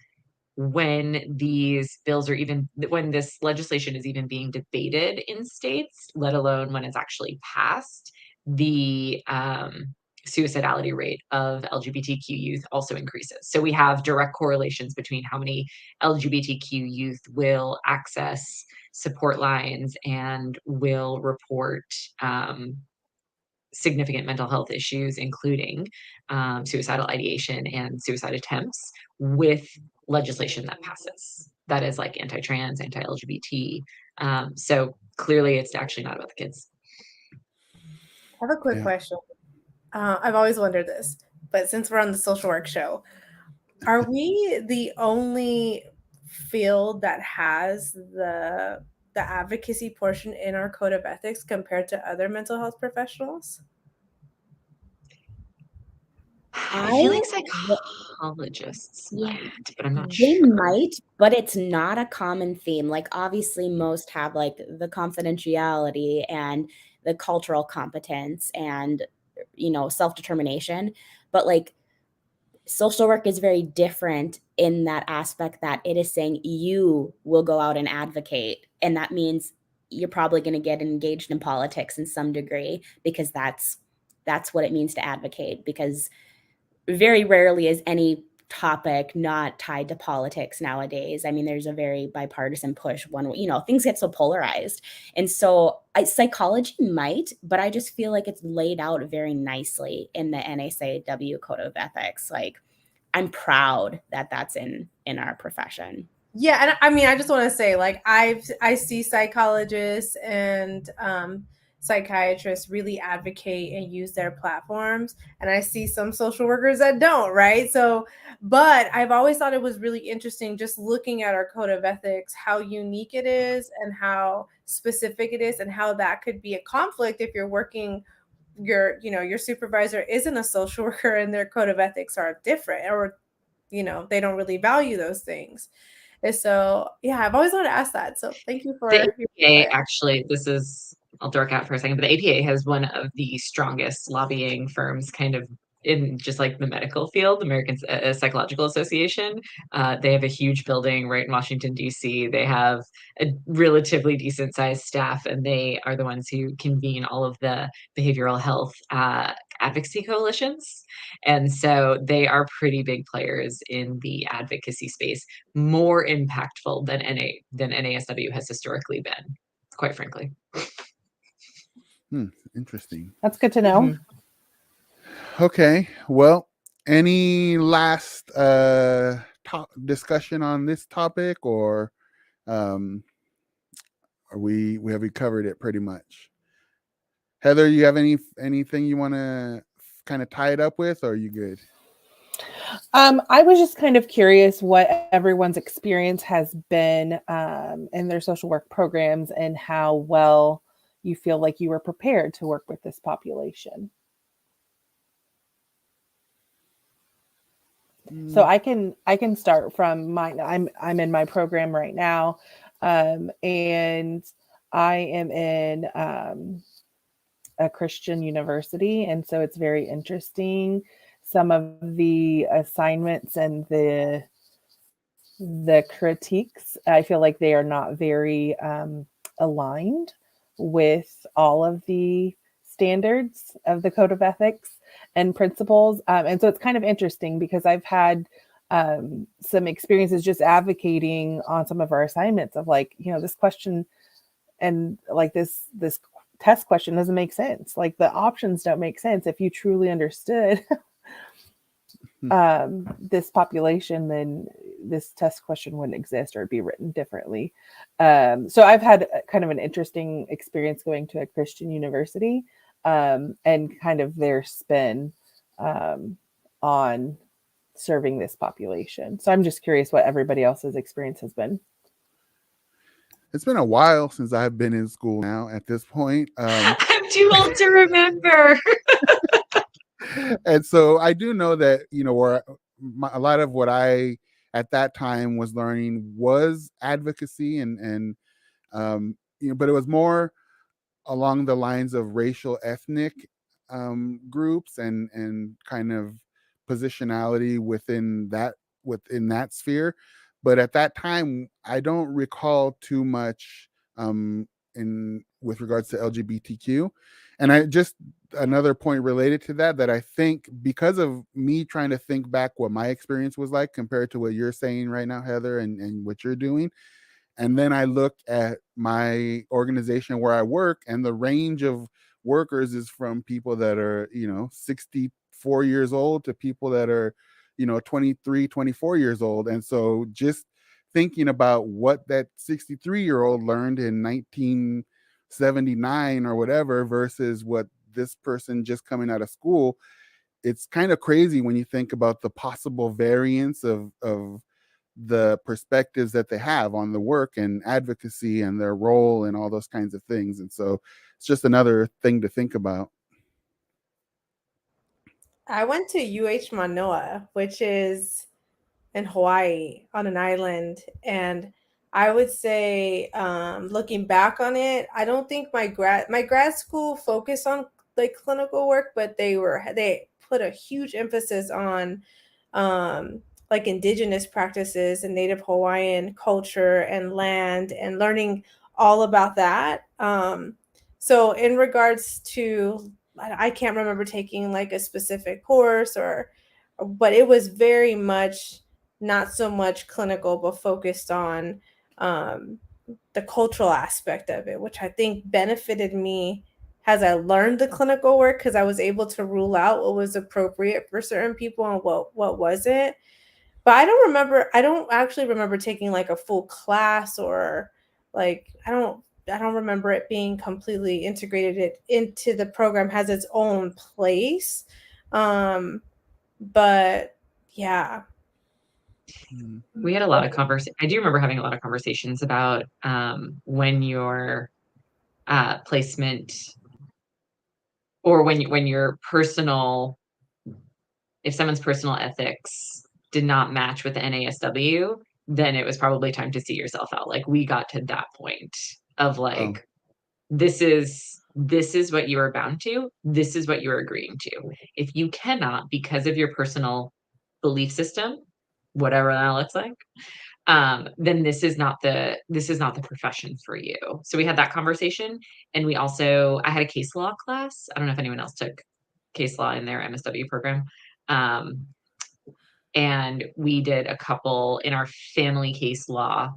S2: when this legislation is even being debated in states, let alone when it's actually passed, the suicidality rate of LGBTQ youth also increases. So we have direct correlations between how many LGBTQ youth will access support lines and will report significant mental health issues, including suicidal ideation and suicide attempts, with legislation that passes that is like anti-trans, anti-LGBT. So clearly, it's actually not about the kids.
S4: I have a quick question. I've always wondered this, but since we're on the social work show, are we the only field that has the advocacy portion in our code of ethics compared to other mental health professionals?
S2: I feel like psychologists might, but I'm not
S3: They
S2: sure.
S3: might, but it's not a common theme. Like, obviously, most have like the confidentiality and the cultural competence and self-determination, but like social work is very different in that aspect, that it is saying you will go out and advocate, and that means you're probably going to get engaged in politics in some degree, because that's what it means to advocate, because very rarely is any topic not tied to politics nowadays. I mean, there's a very bipartisan push one, things get so polarized. And so psychology might, but I just feel like it's laid out very nicely in the NASAW Code of Ethics. Like, I'm proud that that's in our profession.
S4: Yeah, and I mean, I just want to say, like, I see psychologists and psychiatrists really advocate and use their platforms, and I see some social workers that don't, right? So, but I've always thought it was really interesting just looking at our code of ethics, how unique it is and how specific it is, and how that could be a conflict if you're working, your supervisor isn't a social worker and their code of ethics are different, or they don't really value those things. And so, yeah, I've always wanted to ask that. So thank you for
S2: The
S4: your
S2: APA, actually, I'll dork out for a second, but the APA has one of the strongest lobbying firms kind of in just like the medical field, American Psychological Association. They have a huge building right in Washington, D.C. They have a relatively decent sized staff, and they are the ones who convene all of the behavioral health advocacy coalitions. And so they are pretty big players in the advocacy space, more impactful than NASW has historically been, quite frankly.
S1: Interesting.
S5: That's good to know.
S1: Okay. Well, any last discussion on this topic, or are we have we covered it pretty much? Heather, you have anything you want to kind of tie it up with, or are you good?
S5: I was just kind of curious what everyone's experience has been in their social work programs, and how well you feel like you were prepared to work with this population. So I can start from mine. I'm in my program right now, and I am in a Christian university, and so it's very interesting. Some of the assignments and the critiques, I feel like they are not very aligned with all of the standards of the Code of Ethics and principles. And so it's kind of interesting, because I've had some experiences just advocating on some of our assignments of, like, this question and like this test question doesn't make sense. Like, the options don't make sense. If you truly understood this population, then this test question wouldn't exist, or it'd be written differently. So I've had kind of an interesting experience going to a Christian university, and kind of their spin on serving this population. So I'm just curious what everybody else's experience has been.
S1: It's been a while since I've been in school now at this point.
S2: I'm too old to remember.
S1: And so I do know that, where a lot of what I at that time was learning was advocacy, and but it was more along the lines of racial, ethnic groups, and kind of positionality within that sphere. But at that time, I don't recall too much in with regards to LGBTQ. And I just, another point related to that I think, because of me trying to think back what my experience was like compared to what you're saying right now, Heather, and what you're doing. And then I look at my organization where I work, and the range of workers is from people that are, 64 years old to people that are, 23, 24 years old. And so just thinking about what that 63-year-old learned in 1979 or whatever versus what this person just coming out of school, it's kind of crazy when you think about the possible variance of the perspectives that they have on the work and advocacy and their role and all those kinds of things. And so it's just another thing to think about.
S4: I went to UH Manoa, which is in Hawaii on an island. And I would say, looking back on it, I don't think my grad school focused on like clinical work, but they put a huge emphasis on like indigenous practices and Native Hawaiian culture and land, and learning all about that. So in regards to, I can't remember taking like a specific course but it was very much not so much clinical, but focused on the cultural aspect of it, which I think benefited me as I learned the clinical work, because I was able to rule out what was appropriate for certain people and what wasn't. But I don't actually remember taking like a full class, or like I don't remember it being completely integrated into the program, has its own place. But yeah.
S2: We had a lot of I do remember having a lot of conversations about when your placement, or when your personal, if someone's personal ethics did not match with the NASW, then it was probably time to see yourself out. Like, we got to that point of like, this is what you are bound to. This is what you're agreeing to. If you cannot, because of your personal belief system, whatever that looks like, then this is not the profession for you. So we had that conversation. And I had a case law class. I don't know if anyone else took case law in their MSW program. And we did a couple in our family case law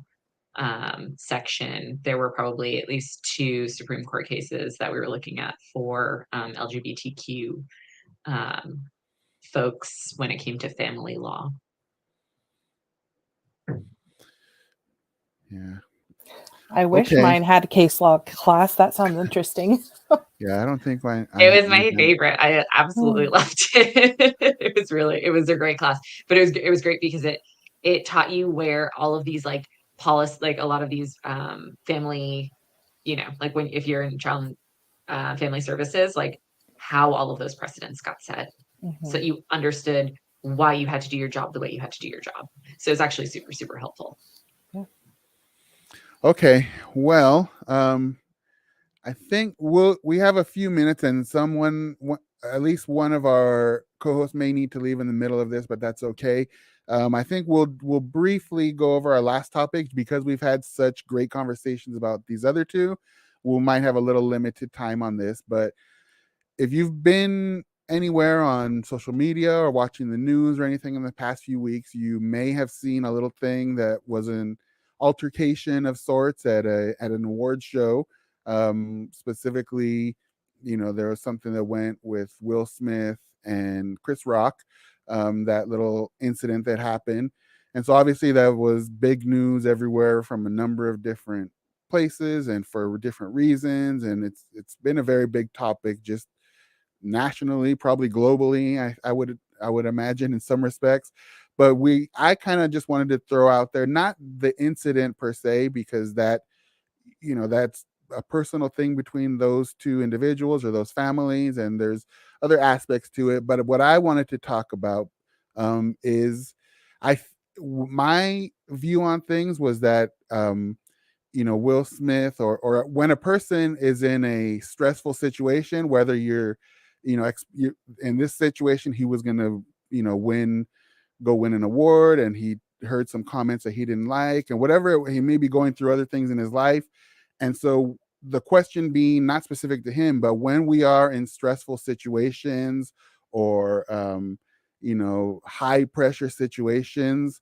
S2: section. There were probably at least 2 Supreme Court cases that we were looking at for LGBTQ folks when it came to family law.
S1: Yeah.
S5: I wish mine had a case law class. That sounds interesting.
S1: Yeah, I don't think mine.
S2: It was my favorite. I absolutely loved it. It was a great class, but it was great because it taught you where all of these like policy, like a lot of these family, like if you're in child family services, like how all of those precedents got set, so that you understood why you had to do your job the way you had to do your job. So it's actually super, super helpful.
S5: Yeah.
S1: Okay, well, I think we have a few minutes, and at least one of our co-hosts may need to leave in the middle of this, but that's okay. I think we'll briefly go over our last topic, because we've had such great conversations about these other 2. We might have a little limited time on this, but if you've been anywhere on social media or watching the news or anything in the past few weeks, you may have seen a little thing that was an altercation of sorts at an award show. Specifically, there was something that went with Will Smith and Chris Rock, that little incident that happened. And so obviously that was big news everywhere from a number of different places and for different reasons. And it's been a very big topic, just nationally, probably globally, I would imagine, in some respects. But I kind of just wanted to throw out there, not the incident per se, because that's a personal thing between those 2 individuals or those families, and there's other aspects to it. But what I wanted to talk about is my view on things was that Will Smith, or when a person is in a stressful situation, whether you're in this situation, he was going to go win an award, and he heard some comments that he didn't like, and whatever, he may be going through other things in his life. And so the question being, not specific to him, but when we are in stressful situations or high pressure situations,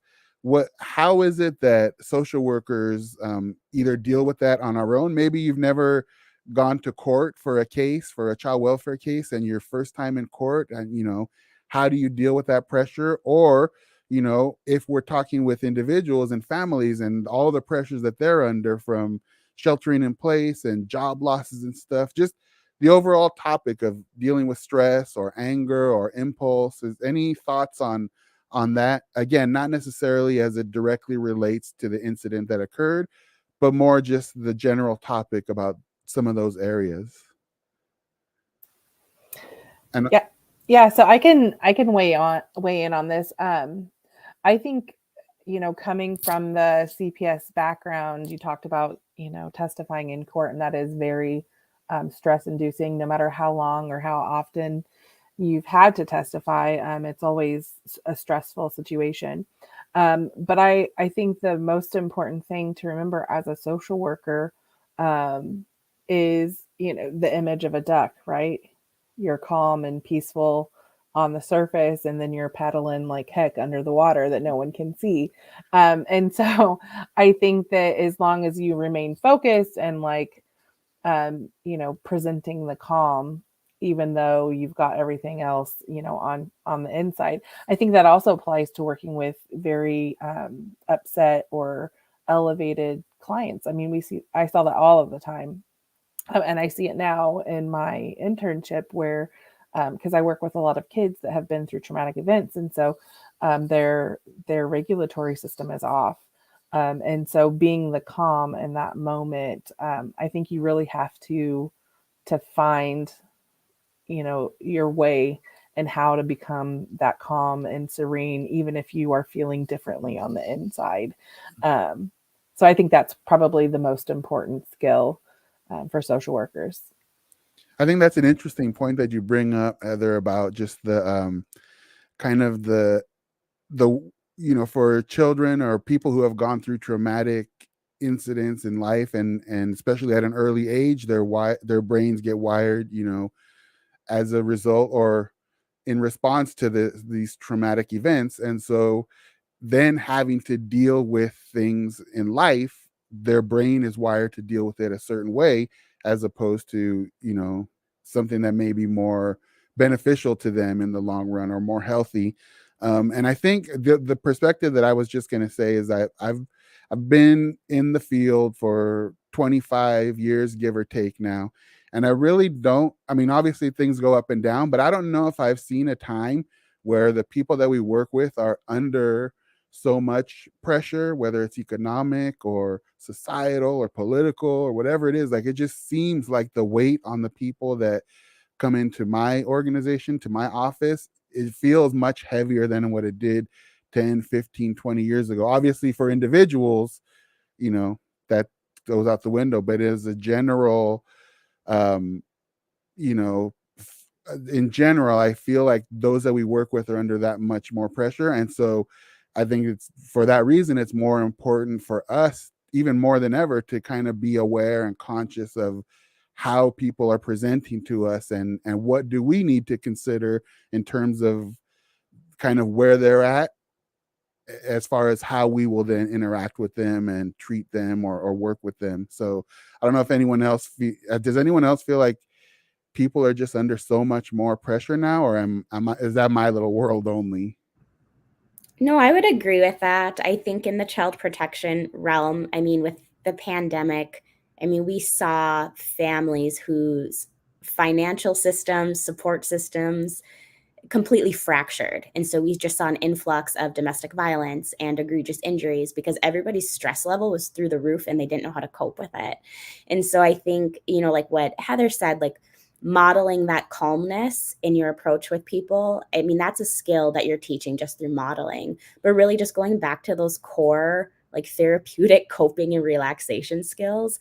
S1: how is it that social workers either deal with that on our own? Maybe you've never gone to court for a child welfare case, and your first time in court, and how do you deal with that pressure? Or if we're talking with individuals and families and all the pressures that they're under, from sheltering in place and job losses and stuff, just the overall topic of dealing with stress or anger or impulses. Any thoughts on that? Again, not necessarily as it directly relates to the incident that occurred, but more just the general topic about some of those areas. And
S5: yeah, so I can weigh in on this. I think, coming from the CPS background, you talked about, testifying in court, and that is very stress inducing, no matter how long or how often you've had to testify. It's always a stressful situation. But I think the most important thing to remember as a social worker is, the image of a duck, right? You're calm and peaceful on the surface, and then you're paddling like heck under the water that no one can see. And so I think that as long as you remain focused and like, presenting the calm, even though you've got everything else, on the inside. I think that also applies to working with very upset or elevated clients. I mean, I saw that all of the time. And I see it now in my internship where, because I work with a lot of kids that have been through traumatic events. And so their regulatory system is off. And so being the calm in that moment, I think you really have to find, your way and how to become that calm and serene, even if you are feeling differently on the inside. So I think that's probably the most important skill for social workers.
S1: I think that's an interesting point that you bring up, Heather, about just the kind of the for children or people who have gone through traumatic incidents in life, and especially at an early age, their brains get wired, as a result or in response to these traumatic events, and so then having to deal with things in life, their brain is wired to deal with it a certain way, as opposed to, something that may be more beneficial to them in the long run or more healthy. And I think the perspective that I was just going to say is that I've been in the field for 25 years, give or take now. And I really don't, I mean, obviously things go up and down, but I don't know if I've seen a time where the people that we work with are under so much pressure, whether it's economic or societal or political or whatever it is. Like, it just seems like the weight on the people that come into my organization, to my office, it feels much heavier than what it did 10, 15, 20 years ago. Obviously for individuals, that goes out the window, but as a general, you know, in general, I feel like those that we work with are under that much more pressure. And so I think it's for that reason, it's more important for us, even more than ever, to kind of be aware and conscious of how people are presenting to us, and what do we need to consider in terms of kind of where they're at, as far as how we will then interact with them and treat them or work with them. So I don't know if anyone else does anyone else feel like people are just under so much more pressure now, or is that my little world only?
S3: No, I would agree with that. I think in the child protection realm, I mean, with the pandemic, I mean, we saw families whose financial systems, support systems completely fractured. And so we just saw an influx of domestic violence and egregious injuries because everybody's stress level was through the roof and they didn't know how to cope with it. And so I think, like what Heather said, like modeling that calmness in your approach with people, I mean, that's a skill that you're teaching just through modeling, but really just going back to those core, like therapeutic coping and relaxation skills,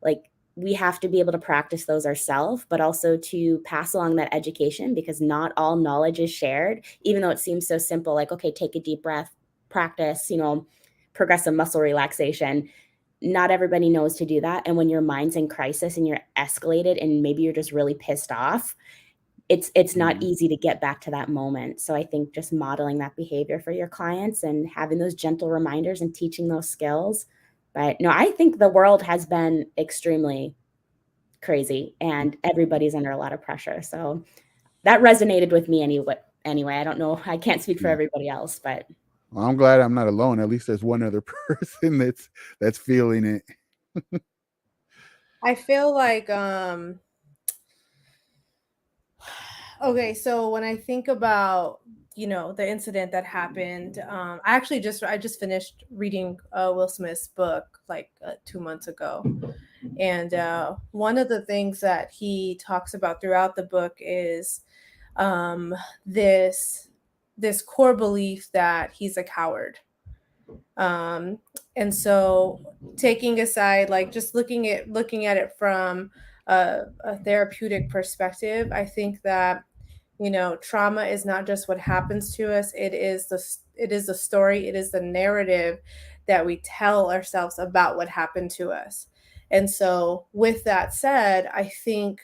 S3: like we have to be able to practice those ourselves, but also to pass along that education, because not all knowledge is shared, even though it seems so simple, like, okay, take a deep breath, practice, progressive muscle relaxation. Not everybody knows to do that. And when your mind's in crisis and you're escalated and maybe you're just really pissed off, it's not easy to get back to that moment. So I think just modeling that behavior for your clients and having those gentle reminders and teaching those skills. But no, I think the world has been extremely crazy and everybody's under a lot of pressure. So that resonated with me anyway. I don't know. I can't speak for everybody else, but
S1: Well, I'm glad I'm not alone. At least there's one other person that's feeling it.
S4: I feel like okay, so when I think about the incident that happened, I just finished reading Will Smith's book like 2 months ago, and one of the things that he talks about throughout the book is this core belief that he's a coward. And so taking aside, like just looking at it from a therapeutic perspective, I think that trauma is not just what happens to us. It is the story, it is the narrative that we tell ourselves about what happened to us. And so with that said, I think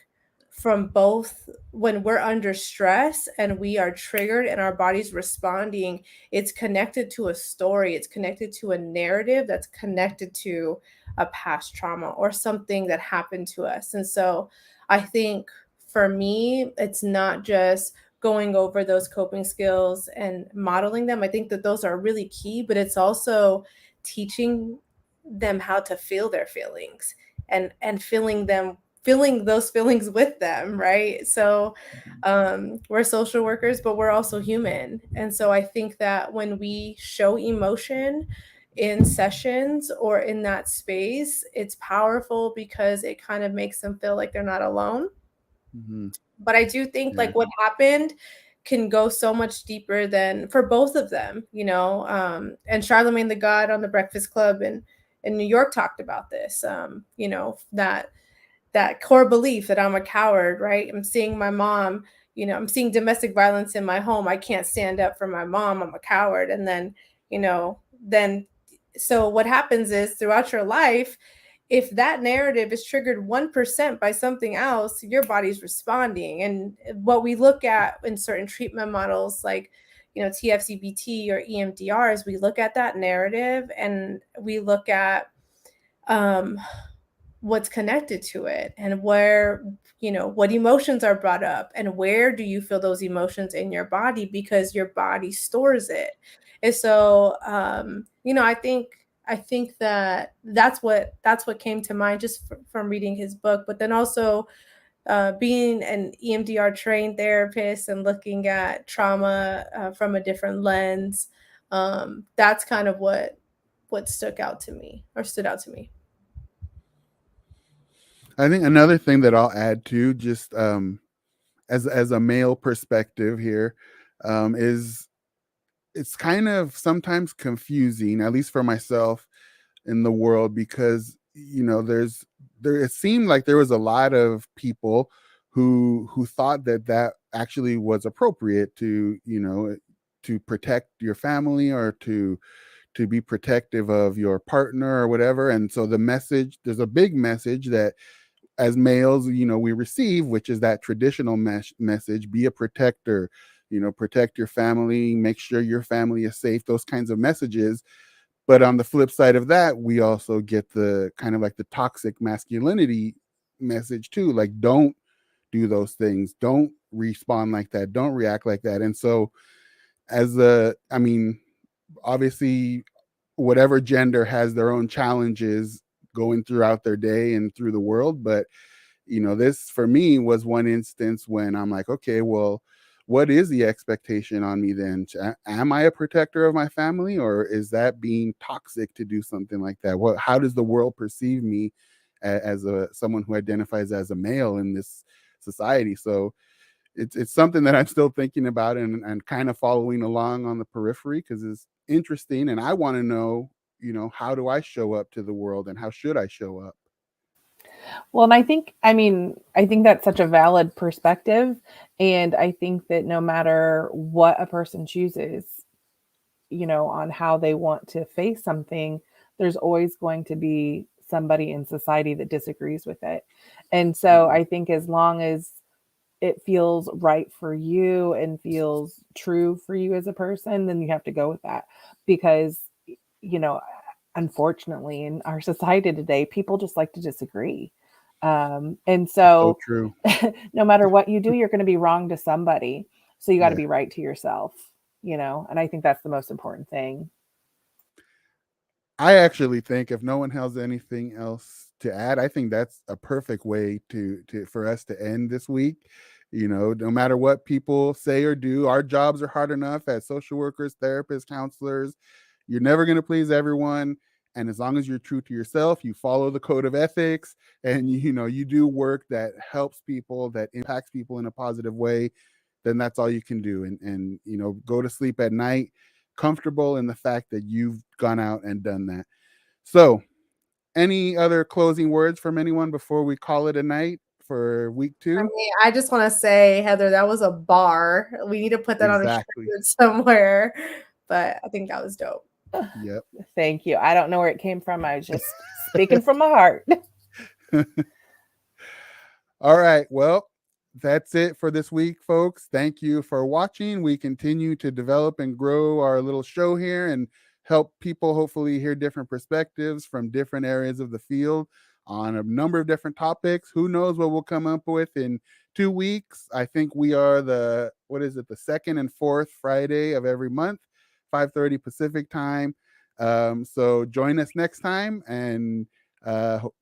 S4: from both, when we're under stress and we are triggered and our body's responding, it's connected to a story, it's connected to a narrative that's connected to a past trauma or something that happened to us. And so I think for me, it's not just going over those coping skills and modeling them. I think that those are really key, but it's also teaching them how to feel their feelings and feeling those feelings with them, right? So we're social workers, but we're also human. And so I think that when we show emotion in sessions or in that space, it's powerful because it kind of makes them feel like they're not alone.
S1: Mhm.
S4: But I do think
S1: Yeah.
S4: like what happened can go so much deeper than for both of them, you know. And Charlemagne the God on the Breakfast Club in New York talked about this, you know, that core belief that I'm a coward, right? I'm seeing my mom, you know, I'm seeing domestic violence in my home. I can't stand up for my mom. I'm a coward. And then, you know, then so what happens is throughout your life, if that narrative is triggered 1% by something else, your body's responding. And what we look at in certain treatment models, like, you know, TFCBT or EMDR, is we look at that narrative and we look at what's connected to it and where, you know, what emotions are brought up and where do you feel those emotions in your body, because your body stores it. And so you know, I think that that's what came to mind just from reading his book, but then also being an EMDR trained therapist and looking at trauma from a different lens. That's kind of what stood out to me.
S1: I think another thing that I'll add to, just as a male perspective here, is it's kind of sometimes confusing, at least for myself, in the world, because you know there it seemed like there was a lot of people who thought that that actually was appropriate to, you know, to protect your family or to be protective of your partner or whatever. And so the message, there's a big message that as males, you know, we receive, which is that traditional message: be a protector, you know, protect your family, make sure your family is safe, those kinds of messages. But on the flip side of that, we also get the kind of like the toxic masculinity message too, like don't do those things, don't respond like that, don't react like that. And so I mean, obviously whatever gender has their own challenges going throughout their day and through the world, but you know, this for me was one instance when I'm like, okay, well, what is the expectation on me then? Am I a protector of my family, or is that being toxic to do something like that? How does the world perceive me as a someone who identifies as a male in this society? So it's something that I'm still thinking about and kind of following along on the periphery, because it's interesting and I want to know, you know, how do I show up to the world and how should I show up?
S5: Well, and I think that's such a valid perspective. And I think that no matter what a person chooses, you know, on how they want to face something, there's always going to be somebody in society that disagrees with it. And so I think as long as it feels right for you and feels true for you as a person, then you have to go with that. Because, you know, unfortunately, in our society today, people just like to disagree. And
S1: So
S5: so
S1: true.
S5: no matter what you do, you're going to be wrong to somebody. So you got to
S1: Yeah.
S5: be right to yourself, you know, and I think that's the most important thing.
S1: I actually think if no one has anything else to add, I think that's a perfect way to for us to end this week. You know, no matter what people say or do, our jobs are hard enough as social workers, therapists, counselors. You're never going to please everyone. And as long as you're true to yourself, you follow the code of ethics, and you know, you do work that helps people, that impacts people in a positive way, then that's all you can do. And you know, go to sleep at night comfortable in the fact that you've gone out and done that. So, any other closing words from anyone before we call it a night for week
S4: I
S1: 2?
S4: mean, I just want to say, Heather, that was a bar. We need to put that on a
S1: Exactly.
S4: shirt somewhere. But I think that was dope.
S1: Yep.
S5: Thank you. I don't know where it came from. I was just speaking from my heart.
S1: All right. Well, that's it for this week, folks. Thank you for watching. We continue to develop and grow our little show here and help people hopefully hear different perspectives from different areas of the field on a number of different topics. Who knows what we'll come up with in 2 weeks? I think we are the second and fourth Friday of every month, 5:30 Pacific time. So join us next time, and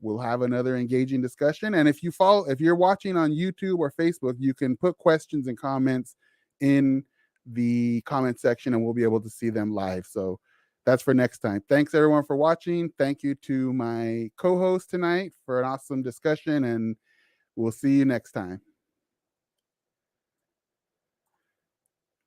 S1: we'll have another engaging discussion. And if you're watching on YouTube or Facebook, you can put questions and comments in the comment section and we'll be able to see them live. So that's for next time. Thanks everyone for watching. Thank you to my co-host tonight for an awesome discussion, and we'll see you next time.